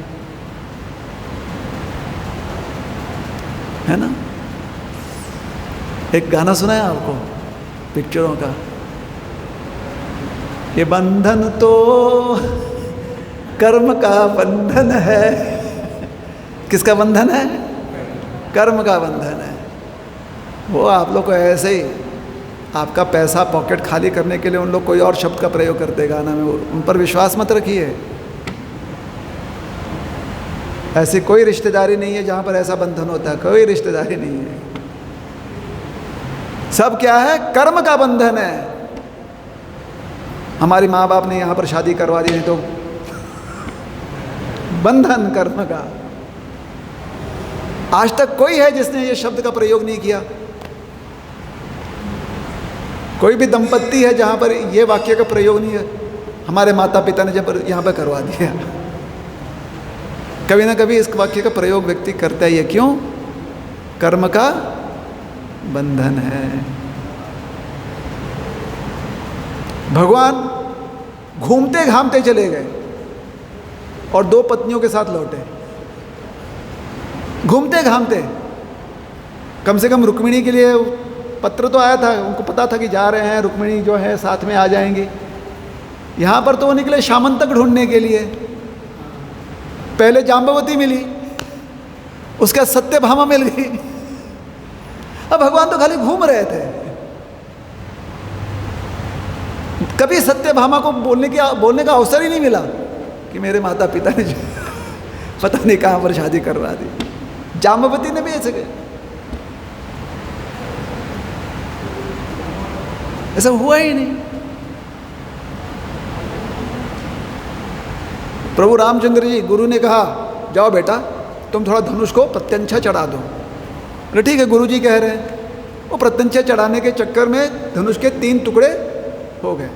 है ना। एक गाना सुना है आपको पिक्चरों का, ये बंधन तो कर्म का बंधन है। किसका बंधन है? कर्म का बंधन है। वो आप लोग को ऐसे ही आपका पैसा पॉकेट खाली करने के लिए उन लोग कोई और शब्द का प्रयोग करते गाना में, उन पर विश्वास मत रखिए। ऐसी कोई रिश्तेदारी नहीं है जहां पर ऐसा बंधन होता है, कोई रिश्तेदारी नहीं है। सब क्या है? कर्म का बंधन है। हमारी माँ बाप ने यहाँ पर शादी करवा दी, नहीं तो बंधन कर्म का। आज तक कोई है जिसने ये शब्द का प्रयोग नहीं किया? कोई भी दंपत्ति है जहाँ पर ये वाक्य का प्रयोग नहीं है? हमारे माता पिता ने जब यहाँ पर करवा दिया, कभी ना कभी इस वाक्य का प्रयोग व्यक्ति करता ही है। क्यों? कर्म का बंधन है। भगवान घूमते घामते चले गए और 2 पत्नियों के साथ लौटे। घूमते घामते, कम से कम रुक्मिणी के लिए पत्र तो आया था, उनको पता था कि जा रहे हैं, रुक्मिणी जो है साथ में आ जाएंगी। यहाँ पर तो वो निकले शामंतक ढूंढने के लिए। पहले जाम्बवती मिली, उसका सत्यभामा मिल गई। अब भगवान तो खाली घूम रहे थे, कभी सत्यभामा को बोलने का अवसर ही नहीं मिला कि मेरे माता पिता ने पता नहीं कहाँ पर शादी करवा दी। जाम्बवती ने भी ऐसा हुआ ही नहीं। प्रभु रामचंद्र जी, गुरु ने कहा जाओ बेटा तुम थोड़ा धनुष को प्रत्यंछा चढ़ा दो। अरे ठीक है, गुरु जी कह रहे हैं। वो प्रत्यंछा चढ़ाने के चक्कर में धनुष के 3 टुकड़े हो गए।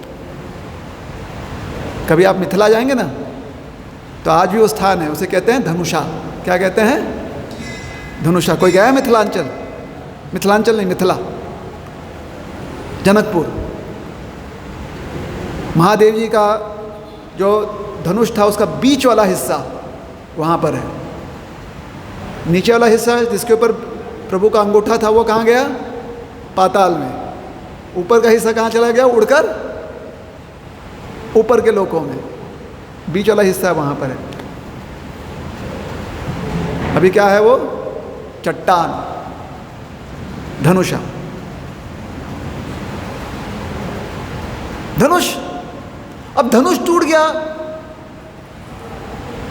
कभी आप मिथिला जाएंगे ना, तो आज भी वो स्थान है, उसे कहते हैं धनुषा। क्या कहते हैं? धनुषा। कोई गया है मिथिलांचल? मिथिलांचल नहीं, मिथिला, जनकपुर। महादेव जी का जो धनुष था उसका बीच वाला हिस्सा वहाँ पर है। नीचे वाला हिस्सा जिसके ऊपर प्रभु का अंगूठा था वो कहाँ गया? पाताल में। ऊपर का हिस्सा कहाँ चला गया? उड़कर ऊपर के लोकों में। बीच वाला हिस्सा वहाँ पर है। अभी क्या है वो? चट्टान, धनुषा, धनुष। अब धनुष टूट गया।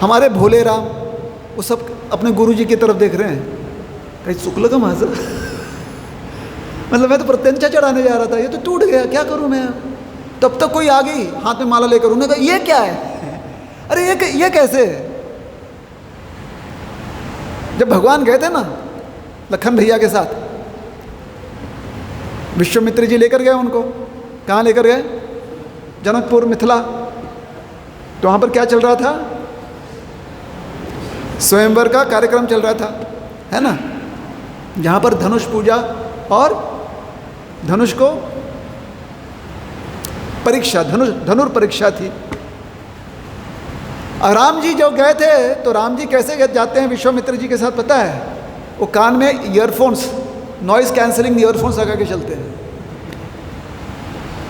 हमारे भोले राम वो सब अपने गुरु जी की तरफ देख रहे हैं, कहीं शुक्ल का माजरा मतलब मैं तो प्रत्यंचा चढ़ाने जा रहा था, ये तो टूट गया, क्या करूं मैं? तब तक कोई आ गई हाथ में माला लेकर, उन्होंने कहा ये क्या है? अरे ये कैसे? जब भगवान गए थे ना लखन भैया के साथ, विश्वामित्र जी लेकर गए उनको। कहाँ लेकर गए? जनकपुर, मिथिला। तो वहाँ पर क्या चल रहा था? स्वयंवर का कार्यक्रम चल रहा था, है ना, जहाँ पर धनुष पूजा और धनुष को परीक्षा, धनुर परीक्षा थी। और राम जी जो गए थे, तो राम जी कैसे जाते हैं विश्वामित्र जी के साथ पता है? वो कान में ईयरफोन्स, नॉइस कैंसलिंग ईयरफोन्स लगा के चलते हैं।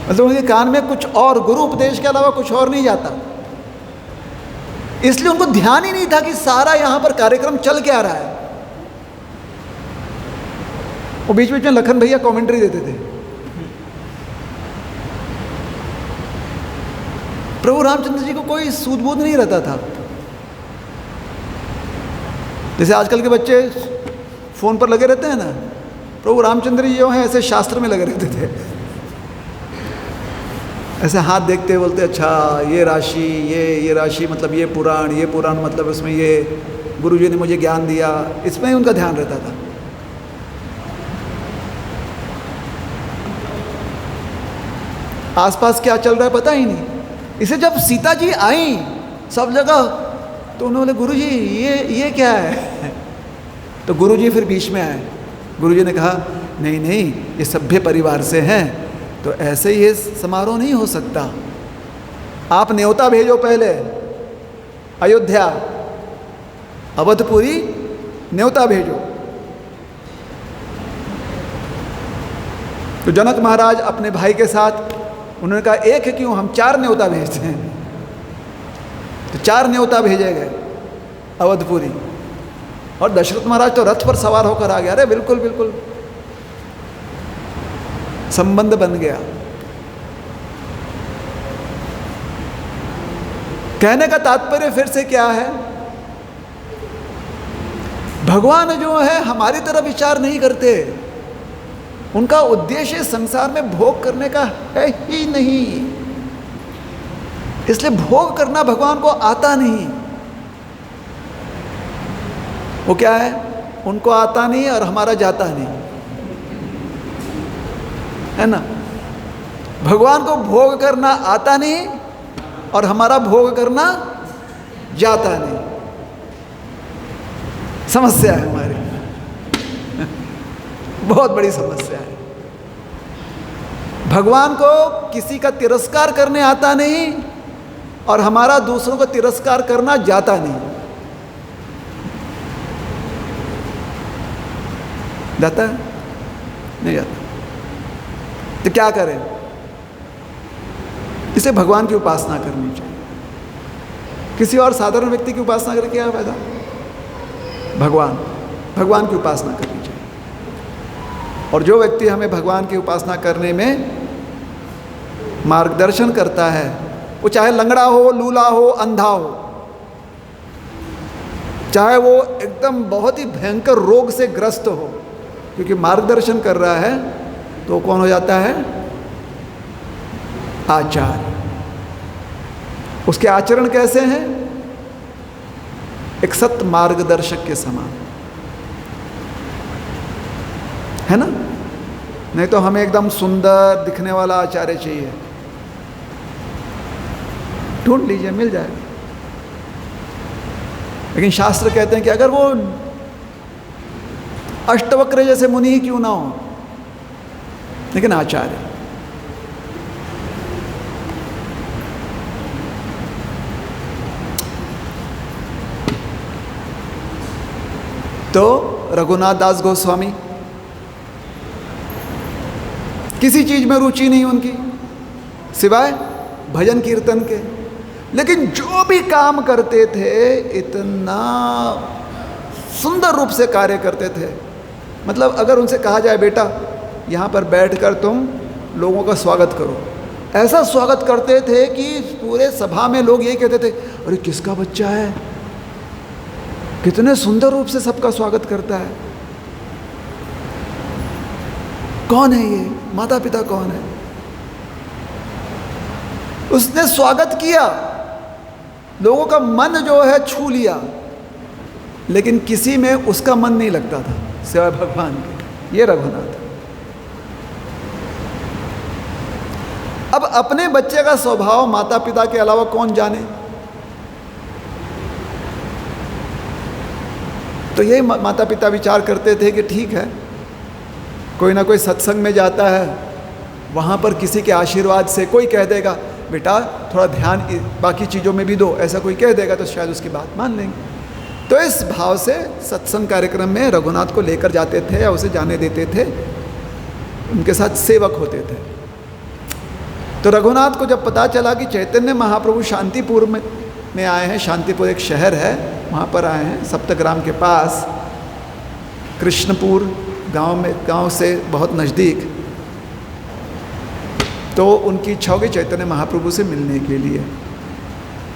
मतलब उनके कान में कुछ और, गुरु उपदेश के अलावा कुछ और नहीं जाता। इसलिए उनको ध्यान ही नहीं था कि सारा यहां पर कार्यक्रम चल क्या रहा है। वो बीच बीच में लखन भैया कमेंट्री देते थे। प्रभु रामचंद्र जी को कोई सूझबूझ नहीं रहता था। जैसे आजकल के बच्चे फोन पर लगे रहते हैं ना, प्रभु रामचंद्र जी जो हैं ऐसे शास्त्र में लगे रहते थे। ऐसे हाथ देखते बोलते अच्छा ये राशि, ये राशि मतलब ये पुराण मतलब उसमें ये गुरु जी ने मुझे ज्ञान दिया, इसमें ही उनका ध्यान रहता था। आसपास क्या चल रहा है पता ही नहीं। इसे जब सीता जी आई सब जगह। तो उन्होंने, गुरुजी ये क्या है? तो गुरुजी फिर बीच में आए। गुरुजी ने कहा, नहीं नहीं, ये सभ्य परिवार से हैं, तो ऐसे ही ये समारोह नहीं हो सकता। आप न्योता भेजो पहले, अयोध्या, अवधपुरी न्योता भेजो। तो जनक महाराज अपने भाई के साथ, उन्होंने कहा, एक है क्यों, हम 4 न्योता भेजते हैं। तो 4 न्योता भेजे गए अवधपुरी। और दशरथ महाराज तो रथ पर सवार होकर आ गया। अरे बिल्कुल बिल्कुल, संबंध बन गया। कहने का तात्पर्य फिर से क्या है? भगवान जो है हमारी तरह विचार नहीं करते। उनका उद्देश्य संसार में भोग करने का है ही नहीं, इसलिए भोग करना भगवान को आता नहीं। वो क्या है? उनको आता नहीं और हमारा जाता नहीं, है ना? भगवान को भोग करना आता नहीं और हमारा भोग करना जाता नहीं। समस्या है हमारी, बहुत बड़ी समस्या है। भगवान को किसी का तिरस्कार करने आता नहीं और हमारा दूसरों का तिरस्कार करना जाता नहीं। जाता है? नहीं जाता। तो क्या करें? इसे भगवान की उपासना करनी चाहिए। किसी और साधारण व्यक्ति की उपासना करके क्या फायदा? भगवान की उपासना करनी चाहिए। और जो व्यक्ति हमें भगवान की उपासना करने में मार्गदर्शन करता है, वो चाहे लंगड़ा हो, लूला हो, अंधा हो, चाहे वो एकदम बहुत ही भयंकर रोग से ग्रस्त हो, क्योंकि मार्गदर्शन कर रहा है तो कौन हो जाता है? आचार्य। उसके आचरण कैसे हैं? एक सत मार्गदर्शक के समान, है ना? नहीं तो हमें एकदम सुंदर दिखने वाला आचार्य चाहिए, ढूंढ लीजिए, मिल जाएगा। लेकिन शास्त्र कहते हैं कि अगर वो अष्टवक्र जैसे मुनि ही क्यों ना हो, लेकिन आचार्य। तो रघुनाथ दास गोस्वामी, किसी चीज में रुचि नहीं उनकी सिवाय भजन कीर्तन के, लेकिन जो भी काम करते थे इतना सुंदर रूप से कार्य करते थे। मतलब अगर उनसे कहा जाए, बेटा यहाँ पर बैठकर तुम लोगों का स्वागत करो, ऐसा स्वागत करते थे कि पूरे सभा में लोग ये कहते थे, अरे किसका बच्चा है, कितने सुंदर रूप से सबका स्वागत करता है, कौन है ये, माता पिता कौन है? उसने स्वागत किया, लोगों का मन जो है छू लिया, लेकिन किसी में उसका मन नहीं लगता था सिवाय भगवान के। ये रघुनाथ। अब अपने बच्चे का स्वभाव माता पिता के अलावा कौन जाने? तो यही माता पिता विचार करते थे कि ठीक है, कोई ना कोई सत्संग में जाता है, वहाँ पर किसी के आशीर्वाद से कोई कह देगा, बेटा थोड़ा ध्यान बाकी चीज़ों में भी दो, ऐसा कोई कह देगा तो शायद उसकी बात मान लेंगे। तो इस भाव से सत्संग कार्यक्रम में रघुनाथ को लेकर जाते थे या उसे जाने देते थे, उनके साथ सेवक होते थे। तो रघुनाथ को जब पता चला कि चैतन्य महाप्रभु शांतिपुर में आए हैं, शांतिपुर एक शहर है, वहाँ पर आए हैं, सप्तग्राम के पास, कृष्णपुर गांव से बहुत नज़दीक। तो उनकी इच्छा होगी चैतन्य महाप्रभु से मिलने के लिए।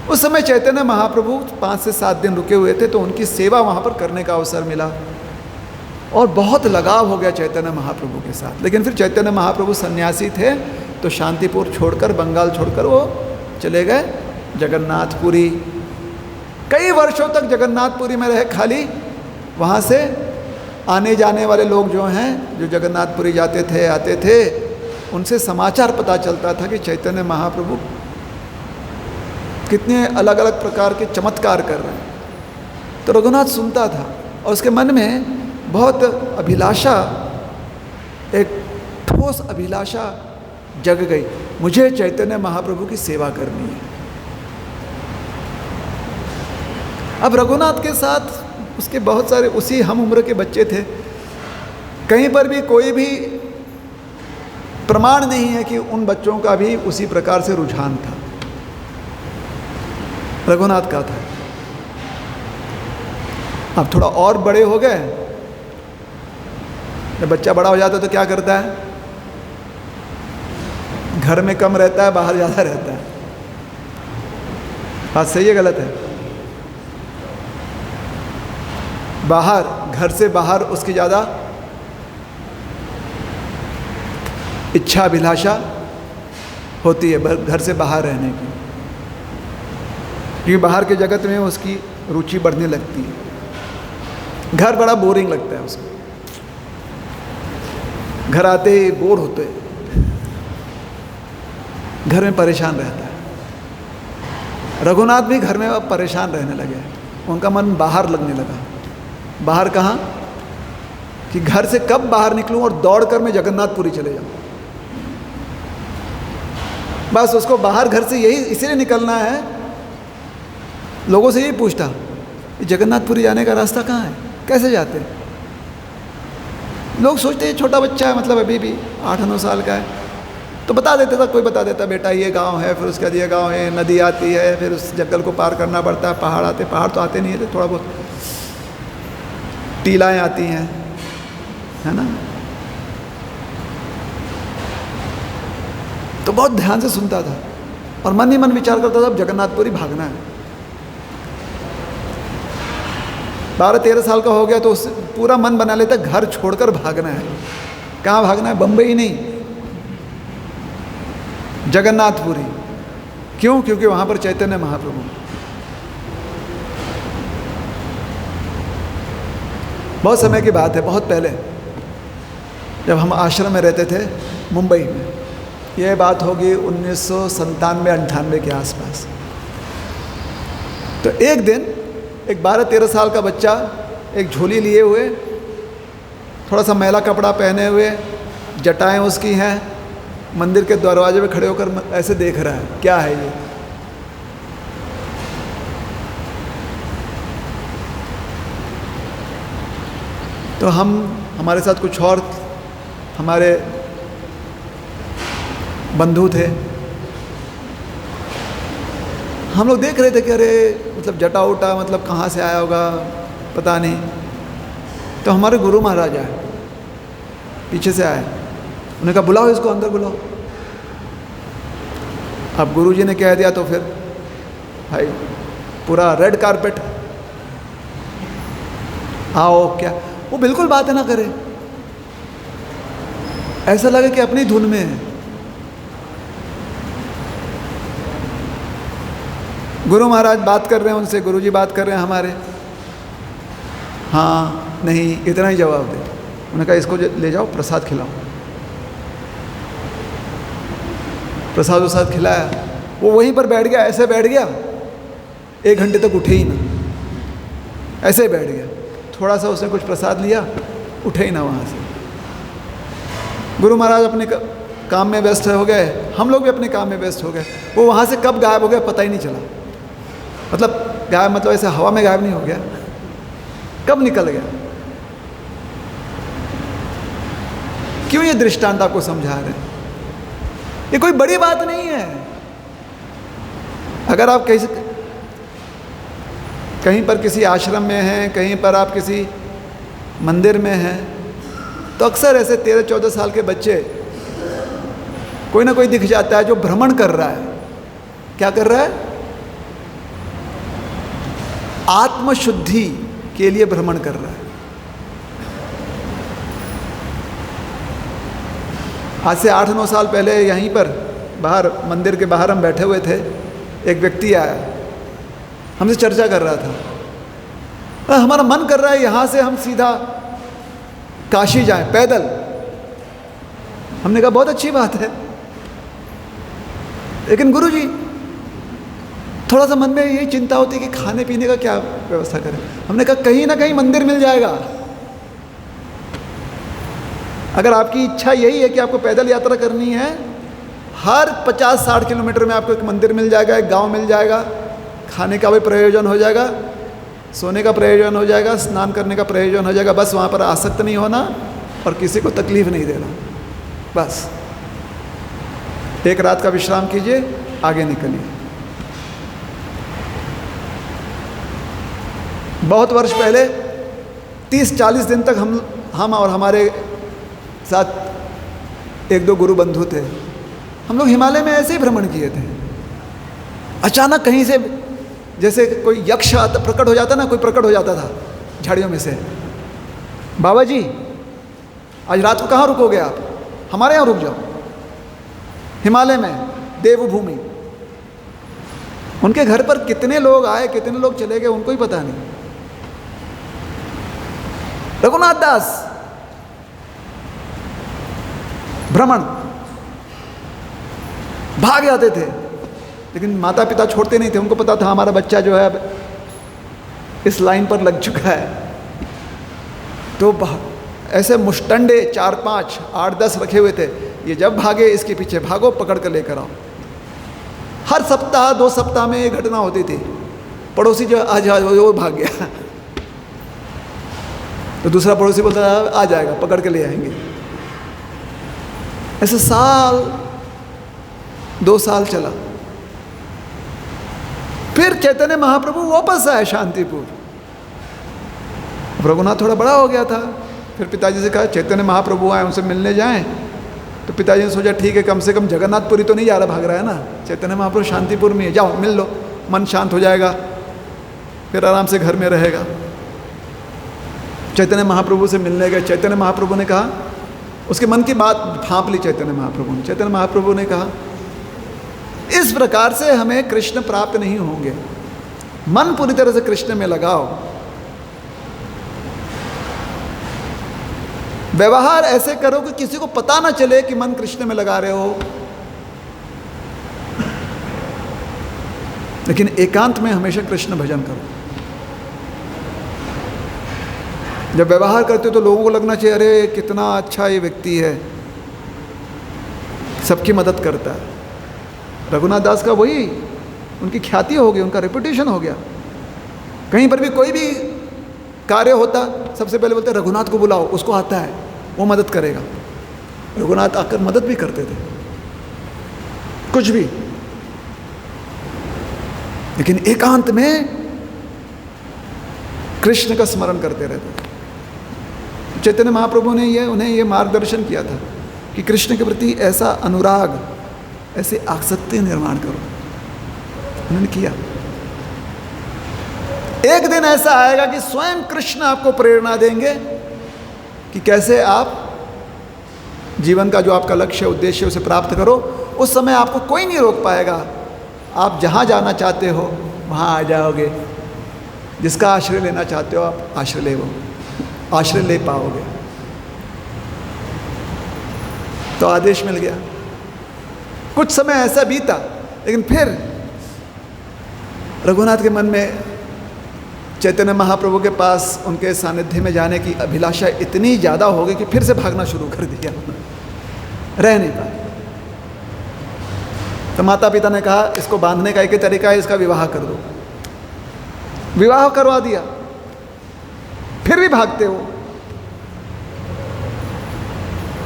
उस समय चैतन्य महाप्रभु 5 से 7 दिन रुके हुए थे, तो उनकी सेवा वहाँ पर करने का अवसर मिला और बहुत लगाव हो गया चैतन्य महाप्रभु के साथ। लेकिन फिर चैतन्य महाप्रभु सन्यासी थे, तो शांतिपुर छोड़कर, बंगाल छोड़कर वो चले गए जगन्नाथपुरी। कई वर्षों तक जगन्नाथपुरी में रहे, खाली वहाँ से आने जाने वाले लोग जो हैं, जो जगन्नाथपुरी जाते थे आते थे, उनसे समाचार पता चलता था कि चैतन्य महाप्रभु कितने अलग अलग प्रकार के चमत्कार कर रहे हैं। तो रघुनाथ सुनता था और उसके मन में बहुत अभिलाषा, एक ठोस अभिलाषा जग गई, मुझे चैतन्य महाप्रभु की सेवा करनी है। अब रघुनाथ के साथ उसके बहुत सारे उसी हम उम्र के बच्चे थे, कहीं पर भी कोई भी प्रमाण नहीं है कि उन बच्चों का भी उसी प्रकार से रुझान था, रघुनाथ का था। अब थोड़ा और बड़े हो गए, जब बच्चा बड़ा हो जाता है तो क्या करता है, घर में कम रहता है, बाहर ज़्यादा रहता है। बात सही है गलत है? बाहर, घर से बाहर उसकी ज़्यादा इच्छा अभिलाषा होती है घर से बाहर रहने की, क्योंकि बाहर के जगत में उसकी रुचि बढ़ने लगती है। घर बड़ा बोरिंग लगता है उसको, घर आते ही बोर होते हैं, घर में परेशान रहता है। रघुनाथ भी घर में अब परेशान रहने लगे, उनका मन बाहर लगने लगा। बाहर कहाँ कि घर से कब बाहर निकलूं और दौड़कर मैं जगन्नाथपुरी चले जाऊं। बस उसको बाहर घर से यही इसलिए निकलना है, लोगों से यही पूछता, जगन्नाथपुरी जाने का रास्ता कहाँ है, कैसे जाते हैं। लोग सोचते हैं छोटा बच्चा है, मतलब अभी भी 8-9 साल का है, तो बता देता था, कोई बता देता बेटा ये गांव है, फिर उसके बाद ये गांव है, नदी आती है, फिर उस जंगल को पार करना पड़ता है, पहाड़ आते, पहाड़ तो आते नहीं है, थोड़ा बहुत टीलाएँ आती हैं, है ना। तो बहुत ध्यान से सुनता था और मन ही मन विचार करता था अब जगन्नाथपुरी भागना है। 12-13 साल का हो गया तो उससे पूरा मन बना लेता घर छोड़कर भागना है। कहाँ भागना है? बम्बई नहीं, जगन्नाथपुरी। क्यों? क्योंकि वहाँ पर चैतन्य महाप्रभु। बहुत समय की बात है, बहुत पहले जब हम आश्रम में रहते थे मुंबई में, यह बात होगी 1997-98 के आसपास। तो एक दिन एक 12-13 साल का बच्चा एक झोली लिए हुए, थोड़ा सा मैला कपड़ा पहने हुए, जटाएं उसकी हैं, मंदिर के दरवाजे पे खड़े होकर ऐसे देख रहा है, क्या है ये। तो हमारे साथ कुछ और हमारे बंधु थे, हम लोग देख रहे थे कि अरे मतलब जटा उटा मतलब कहाँ से आया होगा पता नहीं। तो हमारे गुरु महाराज आए, पीछे से आए, उन्होंने कहा बुलाओ इसको, अंदर बुलाओ। अब गुरु जी ने कह दिया तो फिर भाई पूरा रेड कारपेट, आओ क्या। वो बिल्कुल बातें ना करे, ऐसा लगे कि अपनी धुन में है। गुरु महाराज बात कर रहे हैं उनसे, गुरु जी बात कर रहे हैं हमारे, हाँ नहीं इतना ही जवाब दे। उन्होंने कहा इसको ले जाओ प्रसाद खिलाओ। प्रसाद वसाद खिलाया, वो वहीं पर बैठ गया, ऐसे बैठ गया, 1 घंटे तक उठे ही ना, ऐसे ही बैठ गया। थोड़ा सा उसने कुछ प्रसाद लिया, उठे ही ना वहाँ से। गुरु महाराज अपने काम में व्यस्त हो गए, हम लोग भी अपने काम में व्यस्त हो गए। वो वहाँ से कब गायब हो गया पता ही नहीं चला। मतलब गायब मतलब ऐसे हवा में गायब नहीं हो गया, कब निकल गया। क्यों ये दृष्टांत आपको समझा रहे हैं? ये कोई बड़ी बात नहीं है। अगर आप कहीं पर किसी आश्रम में हैं, कहीं पर आप किसी मंदिर में हैं, तो अक्सर ऐसे 13-14 साल के बच्चे कोई ना कोई दिख जाता है जो भ्रमण कर रहा है। क्या कर रहा है? आत्मशुद्धि के लिए भ्रमण कर रहा है। आज से 8-9 साल पहले यहीं पर बाहर, मंदिर के बाहर हम बैठे हुए थे, एक व्यक्ति आया, हमसे चर्चा कर रहा था, हमारा मन कर रहा है यहाँ से हम सीधा काशी जाएं पैदल। हमने कहा बहुत अच्छी बात है, लेकिन गुरुजी थोड़ा सा मन में यही चिंता होती है कि खाने पीने का क्या व्यवस्था करें। हमने कहा कहीं ना कहीं मंदिर मिल जाएगा। अगर आपकी इच्छा यही है कि आपको पैदल यात्रा करनी है, हर 50-60 किलोमीटर में आपको एक मंदिर मिल जाएगा, एक गांव मिल जाएगा, खाने का भी प्रयोजन हो जाएगा, सोने का प्रयोजन हो जाएगा, स्नान करने का प्रयोजन हो जाएगा। बस वहाँ पर आसक्त नहीं होना और किसी को तकलीफ नहीं देना। बस एक रात का विश्राम कीजिए, आगे निकलिए। बहुत वर्ष पहले 30-40 दिन तक हम और हमारे साथ 1-2 गुरु बंधु थे, हम लोग हिमालय में ऐसे ही भ्रमण किए थे। अचानक कहीं से जैसे कोई यक्ष प्रकट हो जाता ना, कोई प्रकट हो जाता था झाड़ियों में से, बाबा जी आज रात को कहाँ रुकोगे आप, हमारे यहाँ रुक जाओ, हिमालय में देवभूमि। उनके घर पर कितने लोग आए, कितने लोग चले गए, उनको ही पता नहीं। रघुनाथ दास भ्रमण भाग जाते थे, लेकिन माता पिता छोड़ते नहीं थे। उनको पता था हमारा बच्चा जो है अब इस लाइन पर लग चुका है। तो ऐसे मुष्टंडे 4-5, 8-10 रखे हुए थे। ये जब भागे इसके पीछे भागो, पकड़ कर लेकर आओ। हर सप्ताह 2 सप्ताह में ये घटना होती थी। पड़ोसी जो आज वो भाग गया तो दूसरा पड़ोसी बोलता आ जाएगा, पकड़ के ले आएंगे। ऐसे 2 साल चला। फिर चैतन्य महाप्रभु वापस आए शांतिपुर। रघुनाथ थोड़ा बड़ा हो गया था। फिर पिताजी से कहा चैतन्य महाप्रभु आए, उनसे मिलने जाएं। तो पिताजी ने सोचा ठीक है, कम से कम जगन्नाथपुरी तो नहीं जा रहा, भाग रहा है ना, चैतन्य महाप्रभु शांतिपुर में है, जाओ मिल लो, मन शांत हो जाएगा, फिर आराम से घर में रहेगा। चैतन्य महाप्रभु से मिलने गए। चैतन्य महाप्रभु ने कहा, उसके मन की बात भांप ली चैतन्य महाप्रभु ने। चैतन्य महाप्रभु ने कहा इस प्रकार से हमें कृष्ण प्राप्त नहीं होंगे, मन पूरी तरह से कृष्ण में लगाओ। व्यवहार ऐसे करो कि किसी को पता ना चले कि मन कृष्ण में लगा रहे हो, लेकिन एकांत में हमेशा कृष्ण भजन करो। जब व्यवहार करते हो तो लोगों को लगना चाहिए अरे कितना अच्छा ये व्यक्ति है, सबकी मदद करता है। रघुनाथ दास का वही उनकी ख्याति हो गई, उनका रेपुटेशन हो गया। कहीं पर भी कोई भी कार्य होता सबसे पहले बोलते रघुनाथ को बुलाओ, उसको आता है, वो मदद करेगा। रघुनाथ आकर मदद भी करते थे, कुछ भी, लेकिन एकांत में कृष्ण का स्मरण करते रहते थे। चैतन्य महाप्रभु ने उन्हें ये मार्गदर्शन किया था कि कृष्ण के प्रति ऐसा अनुराग, ऐसे आसक्ति निर्माण करो। उन्होंने किया। एक दिन ऐसा आएगा कि स्वयं कृष्ण आपको प्रेरणा देंगे कि कैसे आप जीवन का जो आपका लक्ष्य है, उद्देश्य है, उसे प्राप्त करो। उस समय आपको कोई नहीं रोक पाएगा। आप जहाँ जाना चाहते हो वहाँ आ जाओगे। जिसका आश्रय लेना चाहते हो आप आश्रय ले पाओगे। तो आदेश मिल गया। कुछ समय ऐसा बीता, लेकिन फिर रघुनाथ के मन में चैतन्य महाप्रभु के पास उनके सानिध्य में जाने की अभिलाषा इतनी ज़्यादा हो गई कि फिर से भागना शुरू कर दिया, रह नहीं पाए। तो माता पिता ने कहा इसको बांधने का एक ही तरीका है, इसका विवाह कर दो। विवाह करवा दिया। फिर भी भागते हो।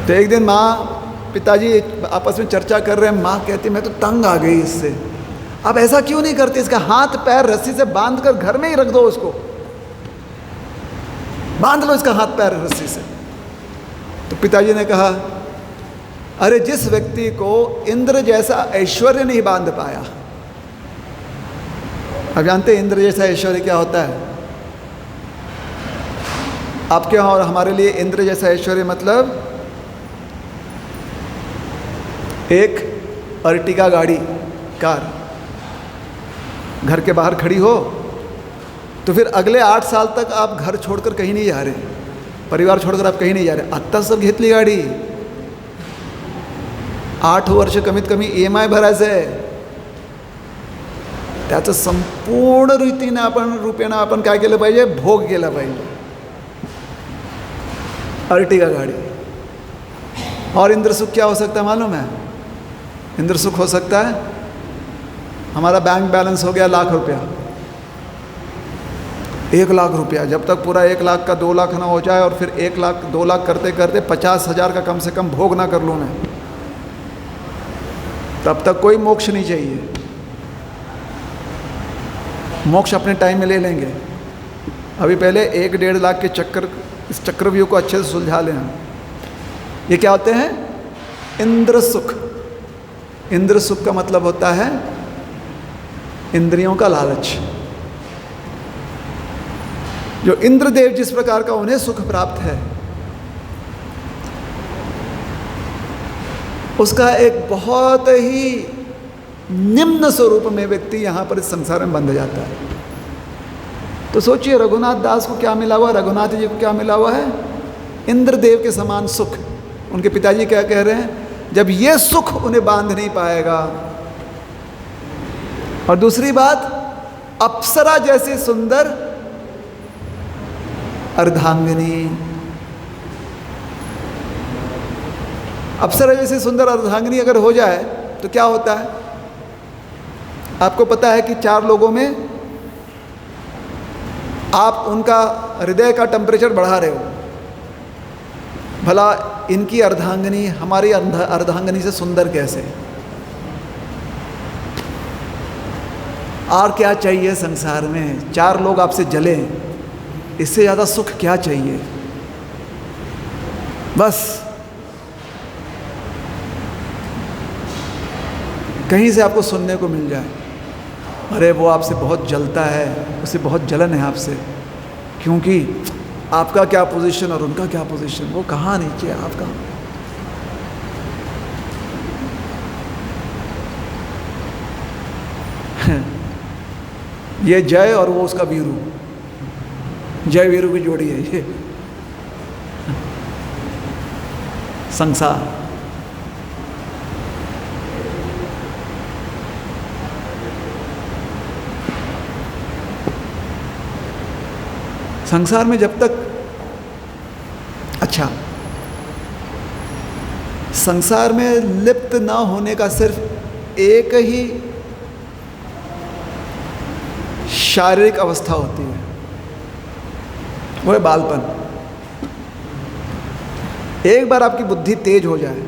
तो एक दिन माँ पिताजी आपस में चर्चा कर रहे हैं। माँ कहती मैं तो तंग आ गई इससे, अब ऐसा क्यों नहीं करते, इसका हाथ पैर रस्सी से बांध कर घर में ही रख दो, उसको बांध लो इसका हाथ पैर रस्सी से। तो पिताजी ने कहा अरे जिस व्यक्ति को इंद्र जैसा ऐश्वर्य नहीं बांध पाया, आप जानते हैं इंद्र जैसा ऐश्वर्य क्या होता है? आपके यहाँ और हमारे लिए इंद्र जैसा ऐश्वर्य मतलब एक अर्टिगा गाड़ी, कार घर के बाहर खड़ी हो तो फिर अगले 8 साल तक आप घर छोड़कर कहीं नहीं जा रहे, परिवार छोड़कर आप कहीं नहीं जा रहे। आत्ता सब घेतली गाडी, 8 वर्ष कमीत कमी EMI भरायचं आहे, त्याचं संपूर्ण रीतीने रूपेण आपण काय केलं पाहिजे, भोग केला पाहिजे. अर्टिगा गाड़ी. और इंद्र सुख क्या हो सकता है मालूम है? इंद्र सुख हो सकता है हमारा बैंक बैलेंस हो गया ₹1,00,000, 1,00,000 रुपया. जब तक पूरा 1,00,000 का 2,00,000 ना हो जाए और फिर 1,00,000 2,00,000 करते करते 50,000 का कम से कम भोग ना कर लूँ मैं, तब तक कोई मोक्ष नहीं चाहिए. मोक्ष अपने टाइम में ले लेंगे. अभी पहले 1-1.5 लाख के इस चक्रव्यूह को अच्छे से सुलझा लें. ये क्या होते हैं? इंद्र सुख. इंद्र सुख का मतलब होता है इंद्रियों का लालच. जो इंद्रदेव जिस प्रकार का उन्हें सुख प्राप्त है, उसका एक बहुत ही निम्न स्वरूप में व्यक्ति यहाँ पर इस संसार में बंध जाता है. तो सोचिए रघुनाथ दास को क्या मिला हुआ, रघुनाथ जी को क्या मिला हुआ है? इंद्रदेव के समान सुख. उनके पिताजी क्या कह रहे हैं? जब ये सुख उन्हें बांध नहीं पाएगा. और दूसरी बात, अप्सरा जैसी सुंदर अर्धांगिनी. अप्सरा जैसी सुंदर अर्धांगिनी अगर हो जाए तो क्या होता है? आपको पता है कि 4 लोगों में आप उनका हृदय का टेम्परेचर बढ़ा रहे हो. भला इनकी अर्धांगिनी हमारी अर्धांगिनी से सुंदर कैसे? और क्या चाहिए संसार में? 4 लोग आपसे जले, इससे ज़्यादा सुख क्या चाहिए? बस कहीं से आपको सुनने को मिल जाए, अरे वो आपसे बहुत जलता है, उसे बहुत जलन है आपसे, क्योंकि आपका क्या पोजीशन और उनका क्या पोजीशन, वो कहाँ नीचे है, आप कहाँ. ये जय और वो उसका वीरू, जय वीरू की जोड़ी है ये संसार. संसार में जब तक, अच्छा, संसार में लिप्त ना होने का सिर्फ एक ही शारीरिक अवस्था होती है, वो है बालपन. एक बार आपकी बुद्धि तेज हो जाए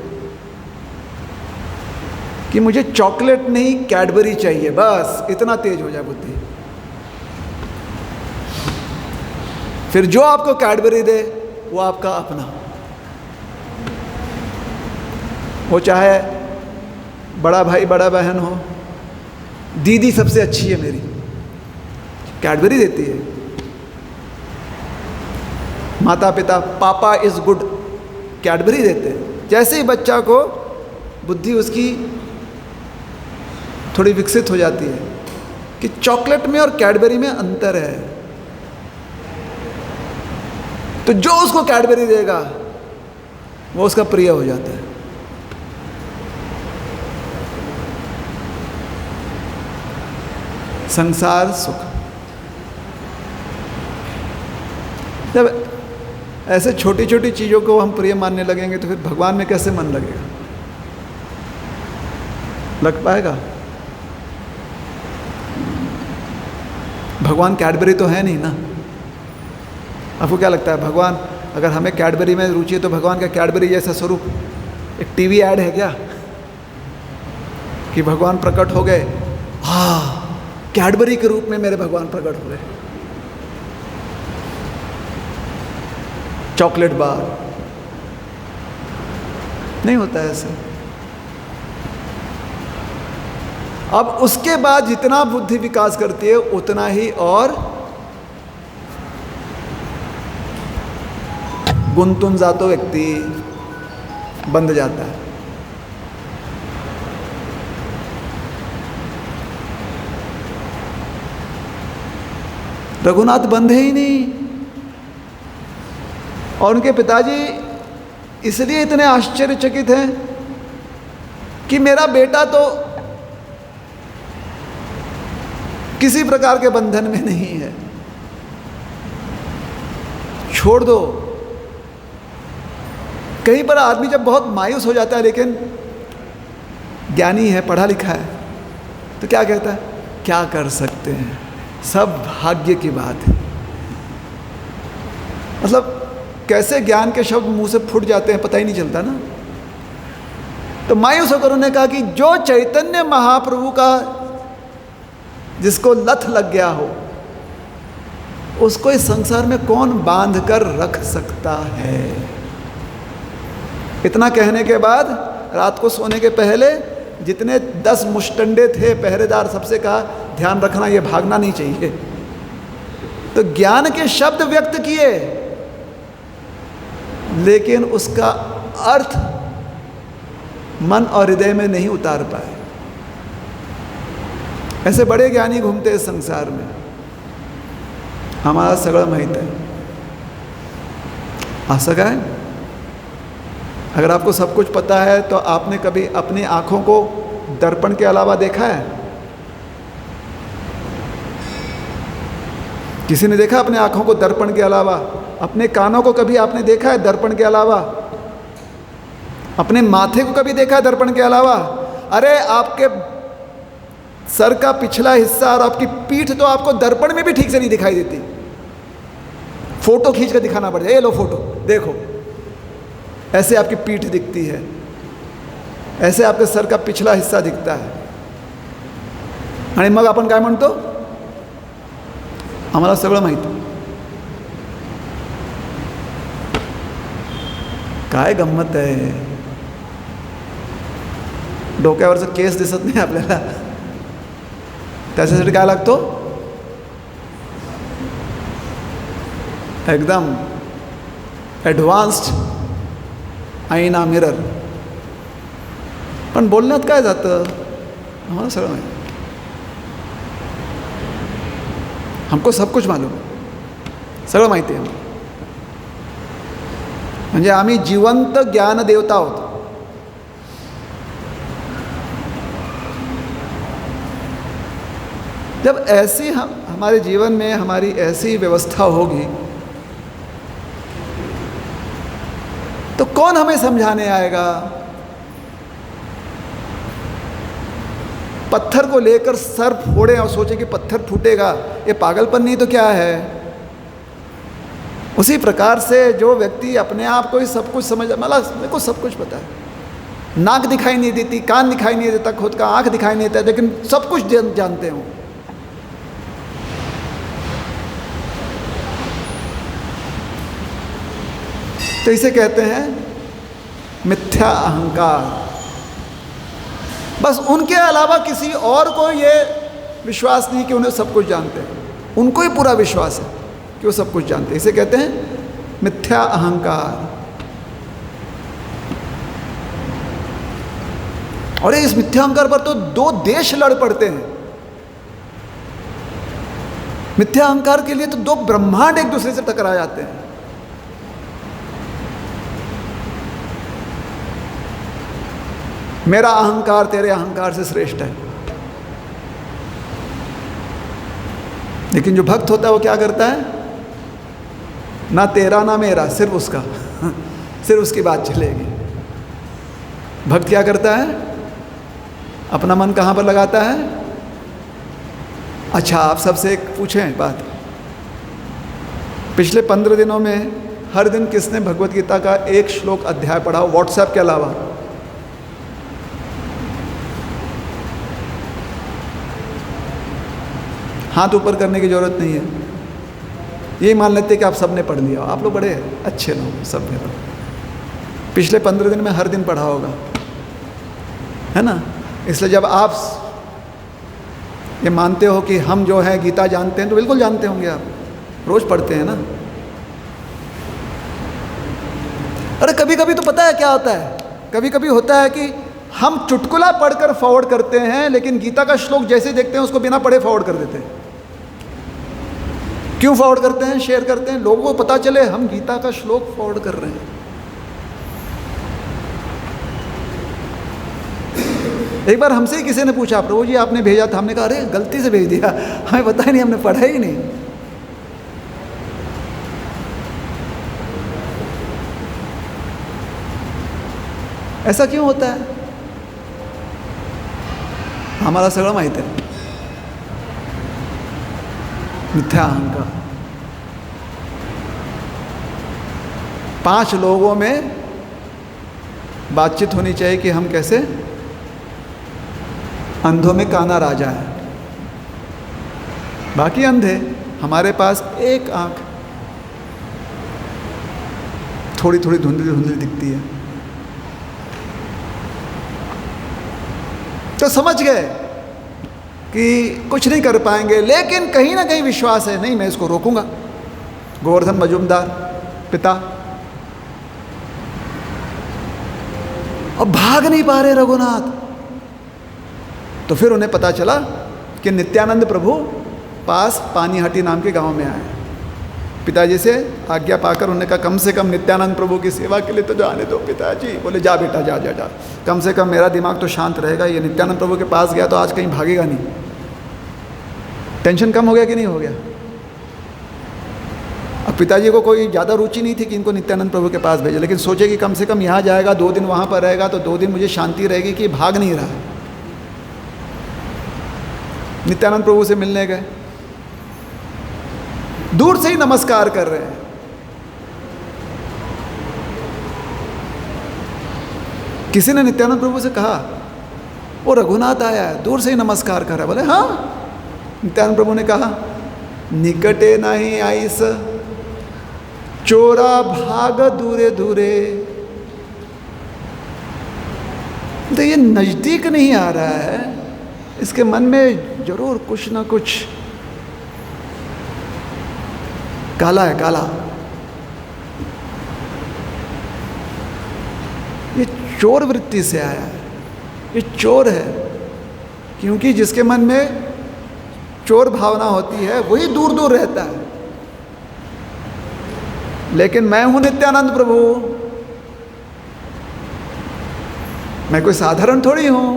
कि मुझे चॉकलेट नहीं कैडबरी चाहिए, बस इतना तेज हो जाए बुद्धि, फिर जो आपको कैडबरी दे वो आपका अपना. वो चाहे बड़ा भाई बड़ा बहन हो, दीदी सबसे अच्छी है मेरी, कैडबरी देती है. माता पिता, पापा इज गुड, कैडबरी देते हैं. जैसे ही बच्चा को बुद्धि उसकी थोड़ी विकसित हो जाती है कि चॉकलेट में और कैडबरी में अंतर है, तो जो उसको कैडबरी देगा वो उसका प्रिय हो जाता है. संसार सुख. जब ऐसे छोटी छोटी चीज़ों को हम प्रिय मानने लगेंगे तो फिर भगवान में कैसे मन लगेगा? लग पाएगा? भगवान कैडबरी तो है नहीं ना. आपको क्या लगता है, भगवान अगर हमें कैडबरी में रुचि है तो भगवान का कैडबरी जैसा स्वरूप एक टीवी ऐड है क्या कि भगवान प्रकट हो गए, हाँ कैडबरी के रूप में मेरे भगवान प्रकट हो गए, चॉकलेट बार? नहीं होता है ऐसे. अब उसके बाद जितना बुद्धि विकास करती है उतना ही और गुंतुन जातो व्यक्ति बंध जाता है. रघुनाथ बंधे ही नहीं, और उनके पिताजी इसलिए इतने आश्चर्यचकित हैं कि मेरा बेटा तो किसी प्रकार के बंधन में नहीं है। छोड़ दो। कहीं पर आदमी जब बहुत मायूस हो जाता है, लेकिन ज्ञानी है, पढ़ा लिखा है, तो क्या कहता है, क्या कर सकते हैं, सब भाग्य की बात है। मतलब कैसे ज्ञान के शब्द मुंह से फूट जाते हैं पता ही नहीं चलता ना। तो मायूस होकर उन्होंने कहा कि जो चैतन्य महाप्रभु का जिसको लत लग गया हो, उसको इस संसार में कौन बांध कर रख सकता है। इतना कहने के बाद रात को सोने के पहले जितने 10 मुष्टंडे थे पहरेदार, सबसे कहा ध्यान रखना, ये भागना नहीं चाहिए। तो ज्ञान के शब्द व्यक्त किए, लेकिन उसका अर्थ मन और हृदय में नहीं उतार पाए। ऐसे बड़े ज्ञानी घूमते हैं संसार में, हमारा सगड़ा माहित है। आ सका है? अगर आपको सब कुछ पता है तो आपने कभी अपनी आंखों को दर्पण के अलावा देखा है? किसी ने देखा अपने आंखों को दर्पण के अलावा? अपने कानों को कभी आपने देखा है दर्पण के अलावा? अपने माथे को कभी देखा है दर्पण के अलावा? अरे आपके सर का पिछला हिस्सा और आपकी पीठ तो आपको दर्पण में भी ठीक से नहीं दिखाई देती। फोटो खींच कर दिखाना पड़ जाए, ये लो फोटो देखो, ऐसे आपकी पीठ दिखती है, ऐसे आपके सर का पिछला हिस्सा दिखता है। आणि मग आपण काय म्हणतो, आम्हाला सगळं माहिती। काय गंमत आहे, डोक्यावरचं केस दिसत नाही आपल्याला, त्याच्यासाठी काय लागतो, एकदम ॲडव्हान्स्ड आईना मिरर। पण बोलण्यात काय जातं, आम्हाला सगळं माहिती, हमको सब कुछ मालूम है, सगळं माहिती आहे। म्हणजे आम्ही जिवंत ज्ञान देवता आहोत। जब ऐसी हमारे जीवन में हमारी ऐसी व्यवस्था होगी तो कौन हमें समझाने आएगा। पत्थर को लेकर सर फोड़े और सोचे कि पत्थर फूटेगा, ये पागलपन नहीं तो क्या है। उसी प्रकार से जो व्यक्ति अपने आप को ही सब कुछ समझ, मतलब मेरे को सब कुछ पता है, नाक दिखाई नहीं देती, कान दिखाई नहीं देता, खुद का आंख दिखाई नहीं देता, लेकिन सब कुछ जानते हो। तो इसे कहते हैं मिथ्या अहंकार। बस उनके अलावा किसी और को ये विश्वास नहीं कि उन्हें सब कुछ जानते हैं, उनको ही पूरा विश्वास है कि वो सब कुछ जानते हैं। इसे कहते हैं मिथ्या अहंकार। और इस मिथ्या अहंकार पर तो 2 देश लड़ पड़ते हैं। मिथ्या अहंकार के लिए तो 2 ब्रह्मांड एक दूसरे से टकरा जाते हैं। मेरा अहंकार तेरे अहंकार से श्रेष्ठ है। लेकिन जो भक्त होता है वो क्या करता है, ना तेरा ना मेरा, सिर्फ उसका सिर्फ उसकी बात चलेगी। भक्त क्या करता है, अपना मन कहाँ पर लगाता है। अच्छा, आप सबसे एक पूछें बात, पिछले 15 दिनों में हर दिन किसने भगवत गीता का एक श्लोक अध्याय पढ़ा व्हाट्सएप के अलावा? हाथ ऊपर करने की ज़रूरत नहीं है, ये मान लेते कि आप सब ने पढ़ लिया। आप लोग बड़े अच्छे लोग, सब ने पिछले 15 दिन में हर दिन पढ़ा होगा, है ना। इसलिए जब आप ये मानते हो कि हम जो है गीता जानते हैं, तो बिल्कुल जानते होंगे, आप रोज़ पढ़ते हैं ना। अरे कभी कभी तो पता है क्या होता है, कभी कभी होता है कि हम चुटकुला पढ़कर फॉरवर्ड करते हैं, लेकिन गीता का श्लोक जैसे देखते हैं उसको बिना पढ़े फॉरवर्ड कर देते हैं। क्यों फॉरवर्ड करते हैं, शेयर करते हैं, लोगों को पता चले हम गीता का श्लोक फॉरवर्ड कर रहे हैं। एक बार हमसे ही किसी ने पूछा, प्रभु जी आपने भेजा था, हमने कहा अरे गलती से भेज दिया, हमें पता ही नहीं, हमने पढ़ा ही नहीं। ऐसा क्यों होता है? आम्हाला सगळं माहित आहे, मिथ्या अहंकार। 5 लोगों में बातचीत होनी चाहिए कि हम कैसे अंधों में काना राजा है, बाकी अंधे, हमारे पास एक आंख थोड़ी थोड़ी धुंधली धुंधली दिखती है। तो समझ गए कि कुछ नहीं कर पाएंगे, लेकिन कहीं ना कहीं विश्वास है, नहीं मैं इसको रोकूंगा। गोवर्धन मजूमदार पिता अब भाग नहीं पा रहे रघुनाथ। तो फिर उन्हें पता चला कि नित्यानंद प्रभु पास पानीहाटी नाम के गांव में आए। पिताजी से आज्ञा पाकर उन्होंने कहा कम से कम नित्यानंद प्रभु की सेवा के लिए तो जाने दो पिताजी। बोले जा बेटा जा जा जा, कम से कम मेरा दिमाग तो शांत रहेगा। ये नित्यानंद प्रभु के पास गया तो आज कहीं भागेगा नहीं। टेंशन कम हो गया कि नहीं हो गया? अब पिताजी को कोई ज़्यादा रुचि नहीं थी कि इनको नित्यानंद प्रभु के पास भेजे, लेकिन सोचे कि कम से कम यहाँ जाएगा, 2 दिन वहाँ पर रहेगा तो 2 दिन मुझे शांति रहेगी कि भाग नहीं रहा। नित्यानंद प्रभु से मिलने गए, दूर से ही नमस्कार कर रहे हैं। किसी ने नित्यानंद प्रभु से कहा वो रघुनाथ आया है, दूर से ही नमस्कार कर रहा है। बोले हाँ। नित्यानंद प्रभु ने कहा निकटे नहीं आईस चोरा भाग दूरे दूरे। तो ये नजदीक नहीं आ रहा है, इसके मन में जरूर कुछ ना कुछ काला है, काला। ये चोर वृत्ति से आया है, ये चोर है। क्योंकि जिसके मन में चोर भावना होती है वही दूर दूर रहता है। लेकिन मैं हूं नित्यानंद प्रभु, मैं कोई साधारण थोड़ी हूं।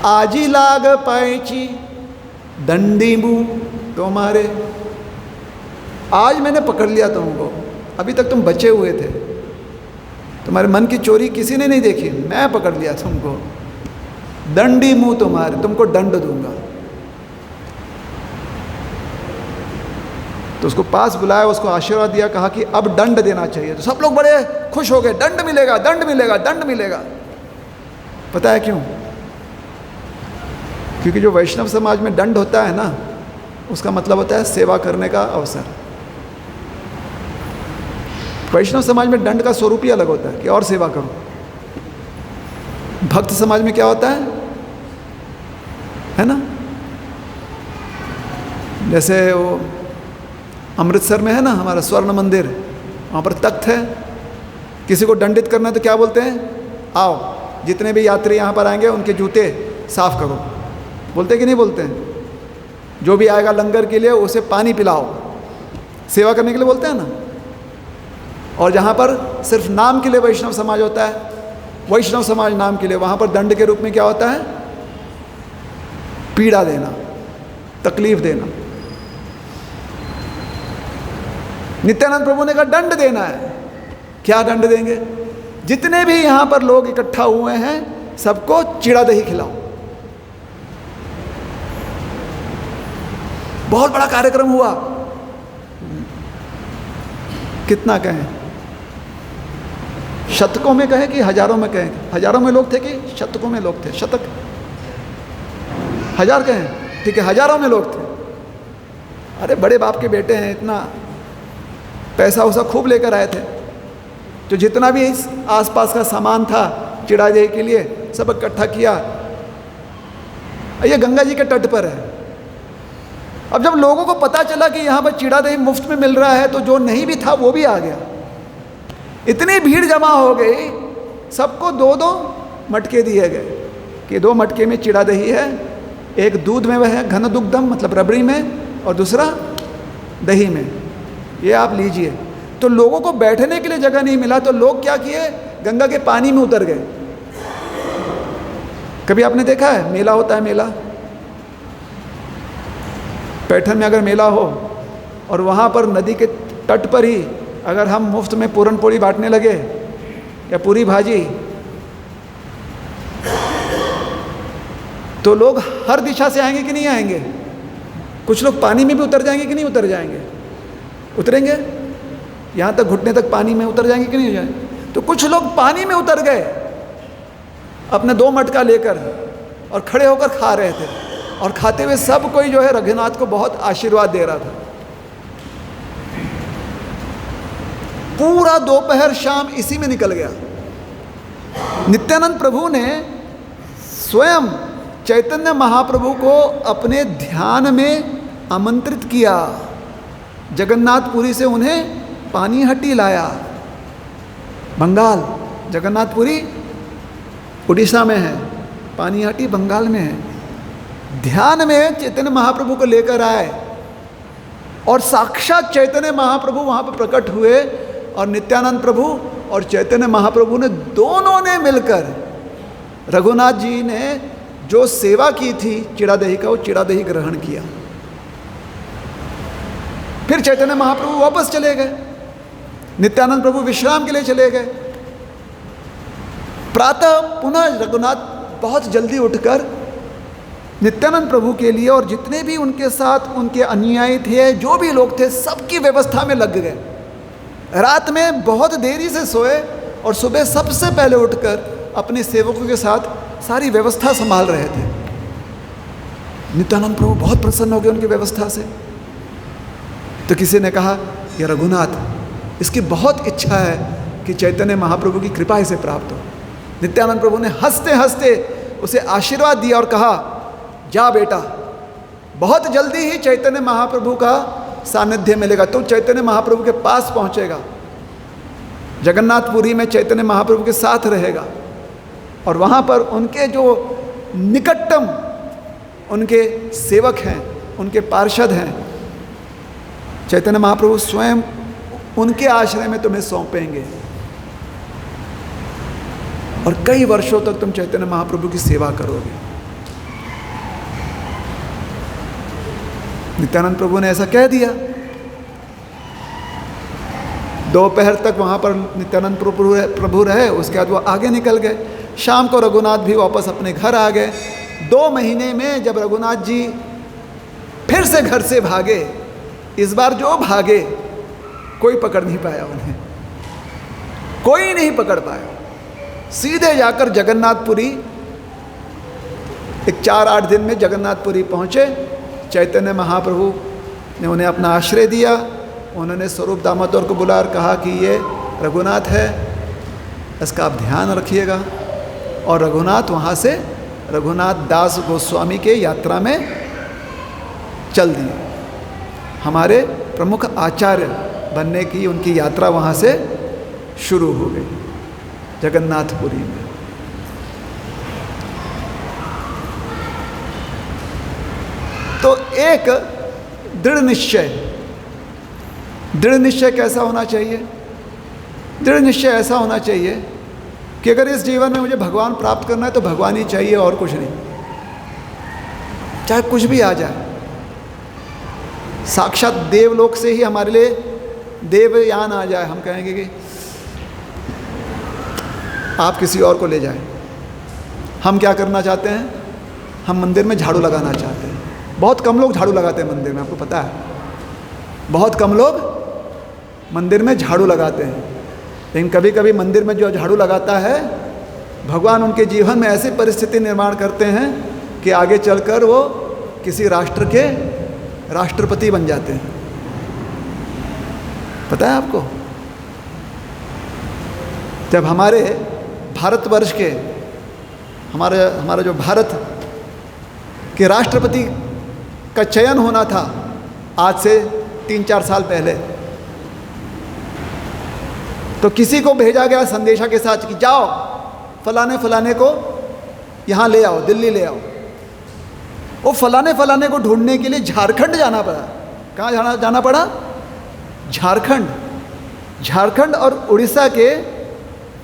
आजी लाग पाएची दंडी मुंह तुम्हारे, आज मैंने पकड़ लिया तुमको। अभी तक तुम बचे हुए थे, तुम्हारे मन की चोरी किसी ने नहीं देखी, मैं पकड़ लिया तुमको। दंडी मुंह तुम्हारे, तुमको दंड दूंगा। तो उसको पास बुलाया, उसको आशीर्वाद दिया, कहा कि अब दंड देना चाहिए। तो सब लोग बड़े खुश हो गए, दंड मिलेगा, दंड मिलेगा, दंड मिलेगा। पता है क्यों? क्योंकि जो वैष्णव समाज में दंड होता है ना, उसका मतलब होता है सेवा करने का अवसर। वैष्णव समाज में दंड का स्वरूप ही अलग होता है कि और सेवा करो। भक्त समाज में क्या होता है ना? जैसे वो अमृतसर में है ना हमारा स्वर्ण मंदिर, वहाँ पर तख्त है। किसी को दंडित करना है तो क्या बोलते हैं? आओ, जितने भी यात्री यहाँ पर आएंगे उनके जूते साफ करो। बोलते कि नहीं बोलते हैं? जो भी आएगा लंगर के लिए उसे पानी पिलाओ, सेवा करने के लिए बोलते हैं ना। और जहाँ पर सिर्फ नाम के लिए वैष्णव समाज होता है, वैष्णव समाज नाम के लिए, वहाँ पर दंड के रूप में क्या होता है? पीड़ा देना, तकलीफ देना। नित्यानंद प्रभु ने कहा दंड देना है। क्या दंड देंगे? जितने भी यहाँ पर लोग इकट्ठा हुए हैं सबको चिड़ा दही खिलाओ। बहुत बड़ा कार्यक्रम हुआ। कितना कहें? शतकों में कहें कि हजारों में कहें? हजारों में लोग थे कि शतकों में लोग थे? शतक, हजार कहें? ठीक है, हजारों में लोग थे। अरे बड़े बाप के बेटे हैं, इतना पैसा वैसा खूब लेकर आए थे। तो जितना भी इस आसपास का सामान था चिड़ा दही के लिए सब इकट्ठा किया। ये गंगा जी के तट पर है। अब जब लोगों को पता चला कि यहाँ पर चिड़ा दही मुफ्त में मिल रहा है तो जो नहीं भी था वो भी आ गया। इतनी भीड़ जमा हो गई, सबको 2-2 मटके दिए गए कि 2 मटके में चिड़ा दही है, एक दूध में वह है घन दुग्धम मतलब रबड़ी में, और दूसरा दही में, ये आप लीजिए। तो लोगों को बैठने के लिए जगह नहीं मिला तो लोग क्या किए? गंगा के पानी में उतर गए। कभी आपने देखा है मेला होता है, मेला पैठन में अगर मेला हो और वहाँ पर नदी के तट पर ही अगर हम मुफ्त में पूरन पोड़ी बांटने लगे या पूरी भाजी, तो लोग हर दिशा से आएंगे कि नहीं आएंगे? कुछ लोग पानी में भी उतर जाएंगे कि नहीं उतर जाएंगे? उतरेंगे, यहाँ तक घुटने तक पानी में उतर जाएंगे कि नहीं जाएंगे? तो कुछ लोग पानी में उतर गए अपने 2 मटका लेकर और खड़े होकर खा रहे थे, और खाते हुए सब कोई जो है रघुनाथ को बहुत आशीर्वाद दे रहा था। पूरा दोपहर शाम इसी में निकल गया। नित्यानंद प्रभु ने स्वयं चैतन्य महाप्रभु को अपने ध्यान में आमंत्रित किया, जगन्नाथपुरी से उन्हें पानीहट्टी लाया। बंगाल, जगन्नाथपुरी उड़ीसा में है, पानीहट्टी बंगाल में है। ध्यान में चैतन्य महाप्रभु को लेकर आए और साक्षात चैतन्य महाप्रभु वहाँ पर प्रकट हुए, और नित्यानंद प्रभु और चैतन्य महाप्रभु ने दोनों ने मिलकर रघुनाथ जी ने जो सेवा की थी चिड़ा दही का, वो चिड़ा दही ग्रहण किया। फिर चैतन्य महाप्रभु वापस चले गए, नित्यानंद प्रभु विश्राम के लिए चले गए। प्रातः पुनः रघुनाथ बहुत जल्दी उठकर नित्यानंद प्रभु के लिए और जितने भी उनके साथ उनके अनुयायी थे, जो भी लोग थे, सबकी व्यवस्था में लग गए। रात में बहुत देरी से सोए और सुबह सबसे पहले उठकर अपने सेवकों के साथ सारी व्यवस्था संभाल रहे थे। नित्यानंद प्रभु बहुत प्रसन्न हो गए उनकी व्यवस्था से। तो किसी ने कहा, ये रघुनाथ, इसकी बहुत इच्छा है कि चैतन्य महाप्रभु की कृपा इसे प्राप्त हो। नित्यानंद प्रभु ने हंसते हंसते उसे आशीर्वाद दिया और कहा, जा बेटा, बहुत जल्दी ही चैतन्य महाप्रभु का सानिध्य मिलेगा, तो चैतन्य महाप्रभु के पास पहुंचेगा, जगन्नाथपुरी में चैतन्य महाप्रभु के साथ रहेगा, और वहाँ पर उनके जो निकटतम उनके सेवक हैं, उनके पार्षद हैं, चैतन्य महाप्रभु स्वयं उनके आश्रय में तुम्हें सौंपेंगे, और कई वर्षों तक तुम चैतन्य महाप्रभु की सेवा करोगे। नित्यानंद प्रभु ने ऐसा कह दिया। दोपहर तक वहाँ पर नित्यानंद प्रभु रहे, उसके बाद वो आगे निकल गए। शाम को रघुनाथ भी वापस अपने घर आ गए। 2 महीने में जब रघुनाथ जी फिर से घर से भागे, इस बार जो भागे कोई पकड़ नहीं पाया उन्हें, कोई नहीं पकड़ पाया। सीधे जाकर जगन्नाथपुरी, एक 4-8 दिन में जगन्नाथपुरी पहुँचे। चैतन्य महाप्रभु ने उन्हें अपना आश्रय दिया। उन्होंने स्वरूप दामोदर को बुला और कहा कि ये रघुनाथ है, इसका आप ध्यान रखिएगा। और रघुनाथ वहाँ से रघुनाथ दास गोस्वामी के यात्रा में चल दिए। हमारे प्रमुख आचार्य बनने की उनकी यात्रा वहाँ से शुरू हो गई जगन्नाथपुरी में। तो एक दृढ़ निश्चय कैसा होना चाहिए? दृढ़ निश्चय ऐसा होना चाहिए कि अगर इस जीवन में मुझे भगवान प्राप्त करना है तो भगवान ही चाहिए और कुछ नहीं, चाहे कुछ भी आ जाए। साक्षात देवलोक से ही हमारे लिए देवयान आ जाए, हम कहेंगे कि आप किसी और को ले जाएं। हम क्या करना चाहते हैं? हम मंदिर में झाड़ू लगाना चाहते हैं। बहुत कम लोग झाड़ू लगाते हैं मंदिर में, आपको पता है, बहुत कम लोग मंदिर में झाड़ू लगाते हैं। लेकिन कभी कभी मंदिर में जो झाड़ू लगाता है, भगवान उनके जीवन में ऐसी परिस्थिति निर्माण करते हैं कि आगे चलकर वो किसी राष्ट्र के राष्ट्रपति बन जाते हैं। पता है आपको? जब हमारे भारतवर्ष के हमारा जो भारत के राष्ट्रपति का चयन होना था आज से 3-4 साल पहले, तो किसी को भेजा गया संदेशा के साथ कि जाओ फलाने को यहाँ ले आओ, दिल्ली ले आओ। वो फलाने को ढूंढने के लिए झारखंड जाना पड़ा। कहाँ जाना पड़ा? झारखंड और उड़ीसा के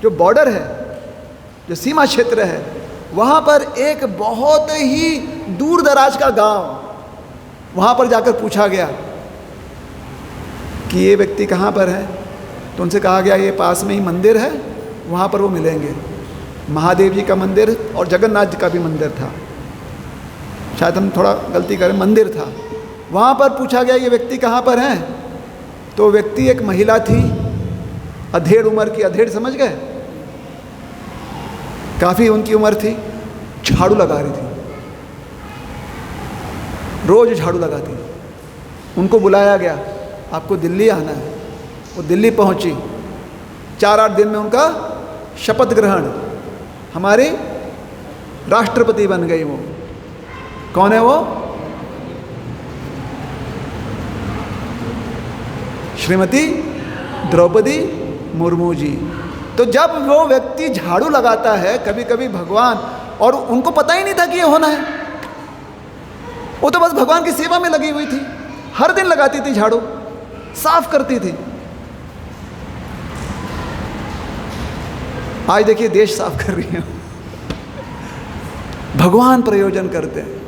जो बॉर्डर है, जो सीमा क्षेत्र है, वहाँ पर एक बहुत ही दूर दराज का गांव, वहाँ पर जाकर पूछा गया कि ये व्यक्ति कहाँ पर है। तो उनसे कहा गया ये पास में ही मंदिर है, वहाँ पर वो मिलेंगे। महादेव जी का मंदिर और जगन्नाथ जी का भी मंदिर था, शायद हम थोड़ा गलती करें, मंदिर था। वहाँ पर पूछा गया ये व्यक्ति कहाँ पर हैं। तो व्यक्ति एक महिला थी, अधेड़ उम्र की, अधेड़ समझ गए, काफ़ी उनकी उम्र थी, झाड़ू लगा रही थी, रोज झाड़ू लगाती। उनको बुलाया गया, आपको दिल्ली आना है। वो दिल्ली पहुंची, 4-8 दिन में उनका शपथ ग्रहण, हमारी राष्ट्रपति बन गई। वो कौन है? वो श्रीमती द्रौपदी मुर्मू जी। तो जब वो व्यक्ति झाड़ू लगाता है, कभी कभी भगवान, और उनको पता ही नहीं था कि ये होना है, वो तो बस भगवान की सेवा में लगी हुई थी, हर दिन लगाती थी झाड़ू, साफ करती थी। आज देखिए देश साफ कर रही है, भगवान प्रयोजन करते हैं।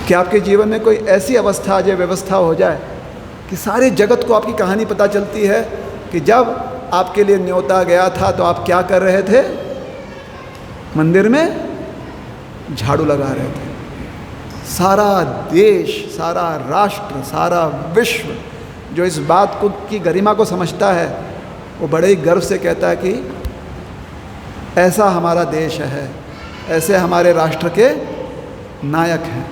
कि आपके जीवन में कोई ऐसी अवस्था आ जाए, व्यवस्था हो जाए कि सारे जगत को आपकी कहानी पता चलती है कि जब आपके लिए न्योता गया था तो आप क्या कर रहे थे? मंदिर में झाड़ू लगा रहे थे। सारा देश, सारा राष्ट्र, सारा विश्व जो इस बात को की गरिमा को समझता है, वो बड़े ही गर्व से कहता है कि ऐसा हमारा देश है, ऐसे हमारे राष्ट्र के नायक हैं।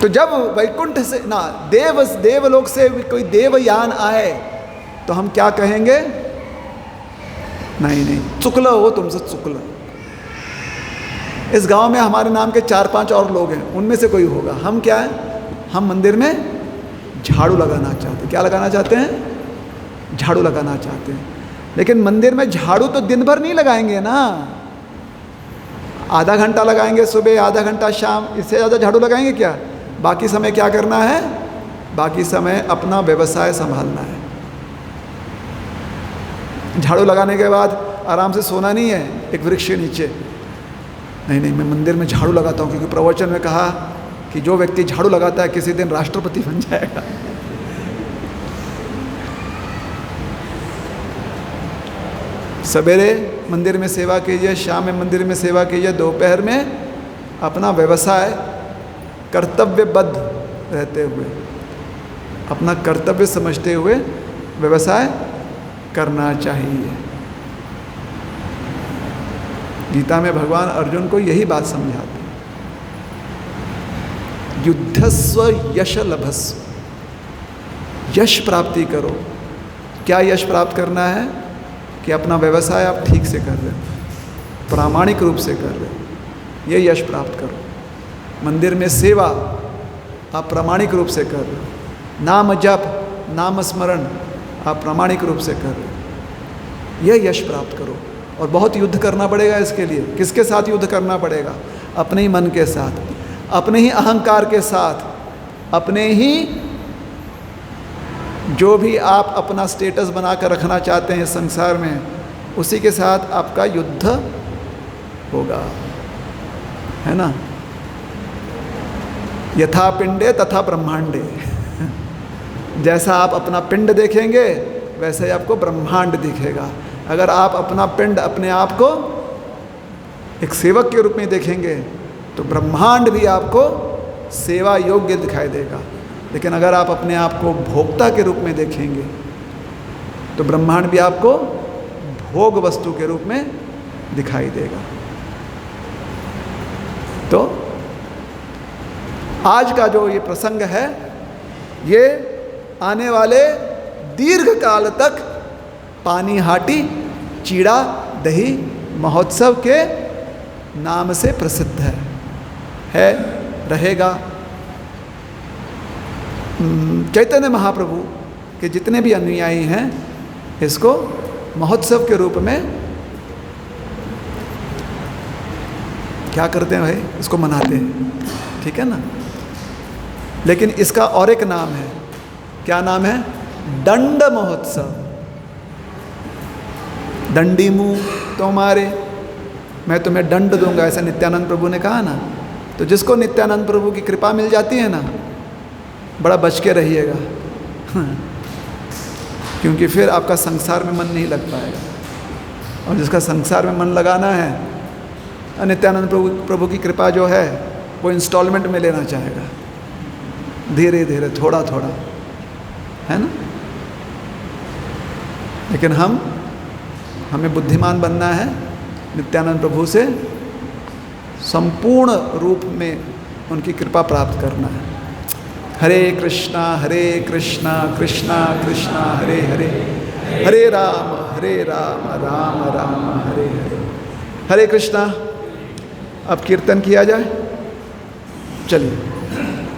तो जब वैकुंठ से ना देवलोक से कोई देवयान आए तो हम क्या कहेंगे? नहीं, चुकला हो तुमसे, चुकला। इस गांव में हमारे नाम के 4-5 और लोग हैं, उनमें से कोई होगा। हम क्या है? हम मंदिर में झाड़ू लगाना चाहते हैं। क्या लगाना चाहते हैं? झाड़ू लगाना चाहते हैं। लेकिन मंदिर में झाड़ू तो दिन भर नहीं लगाएंगे ना, आधा घंटा लगाएंगे सुबह, आधा घंटा शाम, इससे ज़्यादा झाड़ू लगाएंगे क्या? बाकी समय क्या करना है? बाकी समय अपना व्यवसाय संभालना है। झाड़ू लगाने के बाद आराम से सोना नहीं है एक वृक्ष के नीचे। नहीं, मैं मंदिर में झाड़ू लगाता हूँ, क्योंकि प्रवचन में कहा कि जो व्यक्ति झाड़ू लगाता है किसी दिन राष्ट्रपति बन जाएगा। सवेरे मंदिर में सेवा कीजिए, शाम में मंदिर में सेवा कीजिए, दोपहर में अपना व्यवसाय कर्तव्यबद्ध रहते हुए, अपना कर्तव्य समझते हुए व्यवसाय करना चाहिए। गीता में भगवान अर्जुन को यही बात समझाते हैं, युद्धस्व यश लभस्व, यश प्राप्ति करो। क्या यश प्राप्त करना है? कि अपना व्यवसाय आप ठीक से कर रहे हो, प्रामाणिक रूप से कर रहे हो, ये यश प्राप्त करो। मंदिर में सेवा आप प्रामाणिक रूप से कर रहे हो, नाम जप, नाम स्मरण आप प्रामाणिक रूप से कर रहे हो, यह यश प्राप्त करो। और बहुत युद्ध करना पड़ेगा इसके लिए। किसके साथ युद्ध करना पड़ेगा? अपने ही मन के साथ, अपने ही अहंकार के साथ, अपने ही जो भी आप अपना स्टेटस बना कर रखना चाहते हैं संसार में, उसी के साथ आपका युद्ध होगा, है ना? यथा पिंडे तथा ब्रह्मांडे। जैसा आप अपना पिंड देखेंगे वैसे ही आपको ब्रह्मांड दिखेगा। अगर आप अपना पिंड, अपने आप को एक सेवक के रूप में देखेंगे तो ब्रह्मांड भी आपको सेवा योग्य दिखाई देगा। लेकिन अगर आप अपने आप को भोक्ता के रूप में देखेंगे तो ब्रह्मांड भी आपको भोग वस्तु के रूप में दिखाई देगा। तो आज का जो ये प्रसंग है, ये आने वाले दीर्घ काल तक पानीहाटी चीड़ा दही महोत्सव के नाम से प्रसिद्ध है, रहेगा। चैतन्य महाप्रभु के जितने भी अनुयायी हैं इसको महोत्सव के रूप में क्या करते हैं भाई? इसको मनाते हैं, ठीक है ना? लेकिन इसका और एक नाम है। क्या नाम है? दंड महोत्सव। दंडी मुँह तो मारे, मैं तुम्हें दंड दूंगा, ऐसा नित्यानंद प्रभु ने कहा ना। तो जिसको नित्यानंद प्रभु की कृपा मिल जाती है ना, बड़ा बच के रहिएगा क्योंकि फिर आपका संसार में मन नहीं लग पाएगा। और जिसका संसार में मन लगाना है, नित्यानंद प्रभु की कृपा जो है वो इंस्टॉलमेंट में लेना चाहेगा, धीरे धीरे, थोड़ा थोड़ा, है ना। लेकिन हमें बुद्धिमान बनना है, नित्यानंद प्रभु से संपूर्ण रूप में उनकी कृपा प्राप्त करना है। हरे कृष्णा कृष्णा कृष्णा हरे हरे, हरे राम राम राम हरे हरे। हरे कृष्णा। अब कीर्तन किया जाए, चलिए।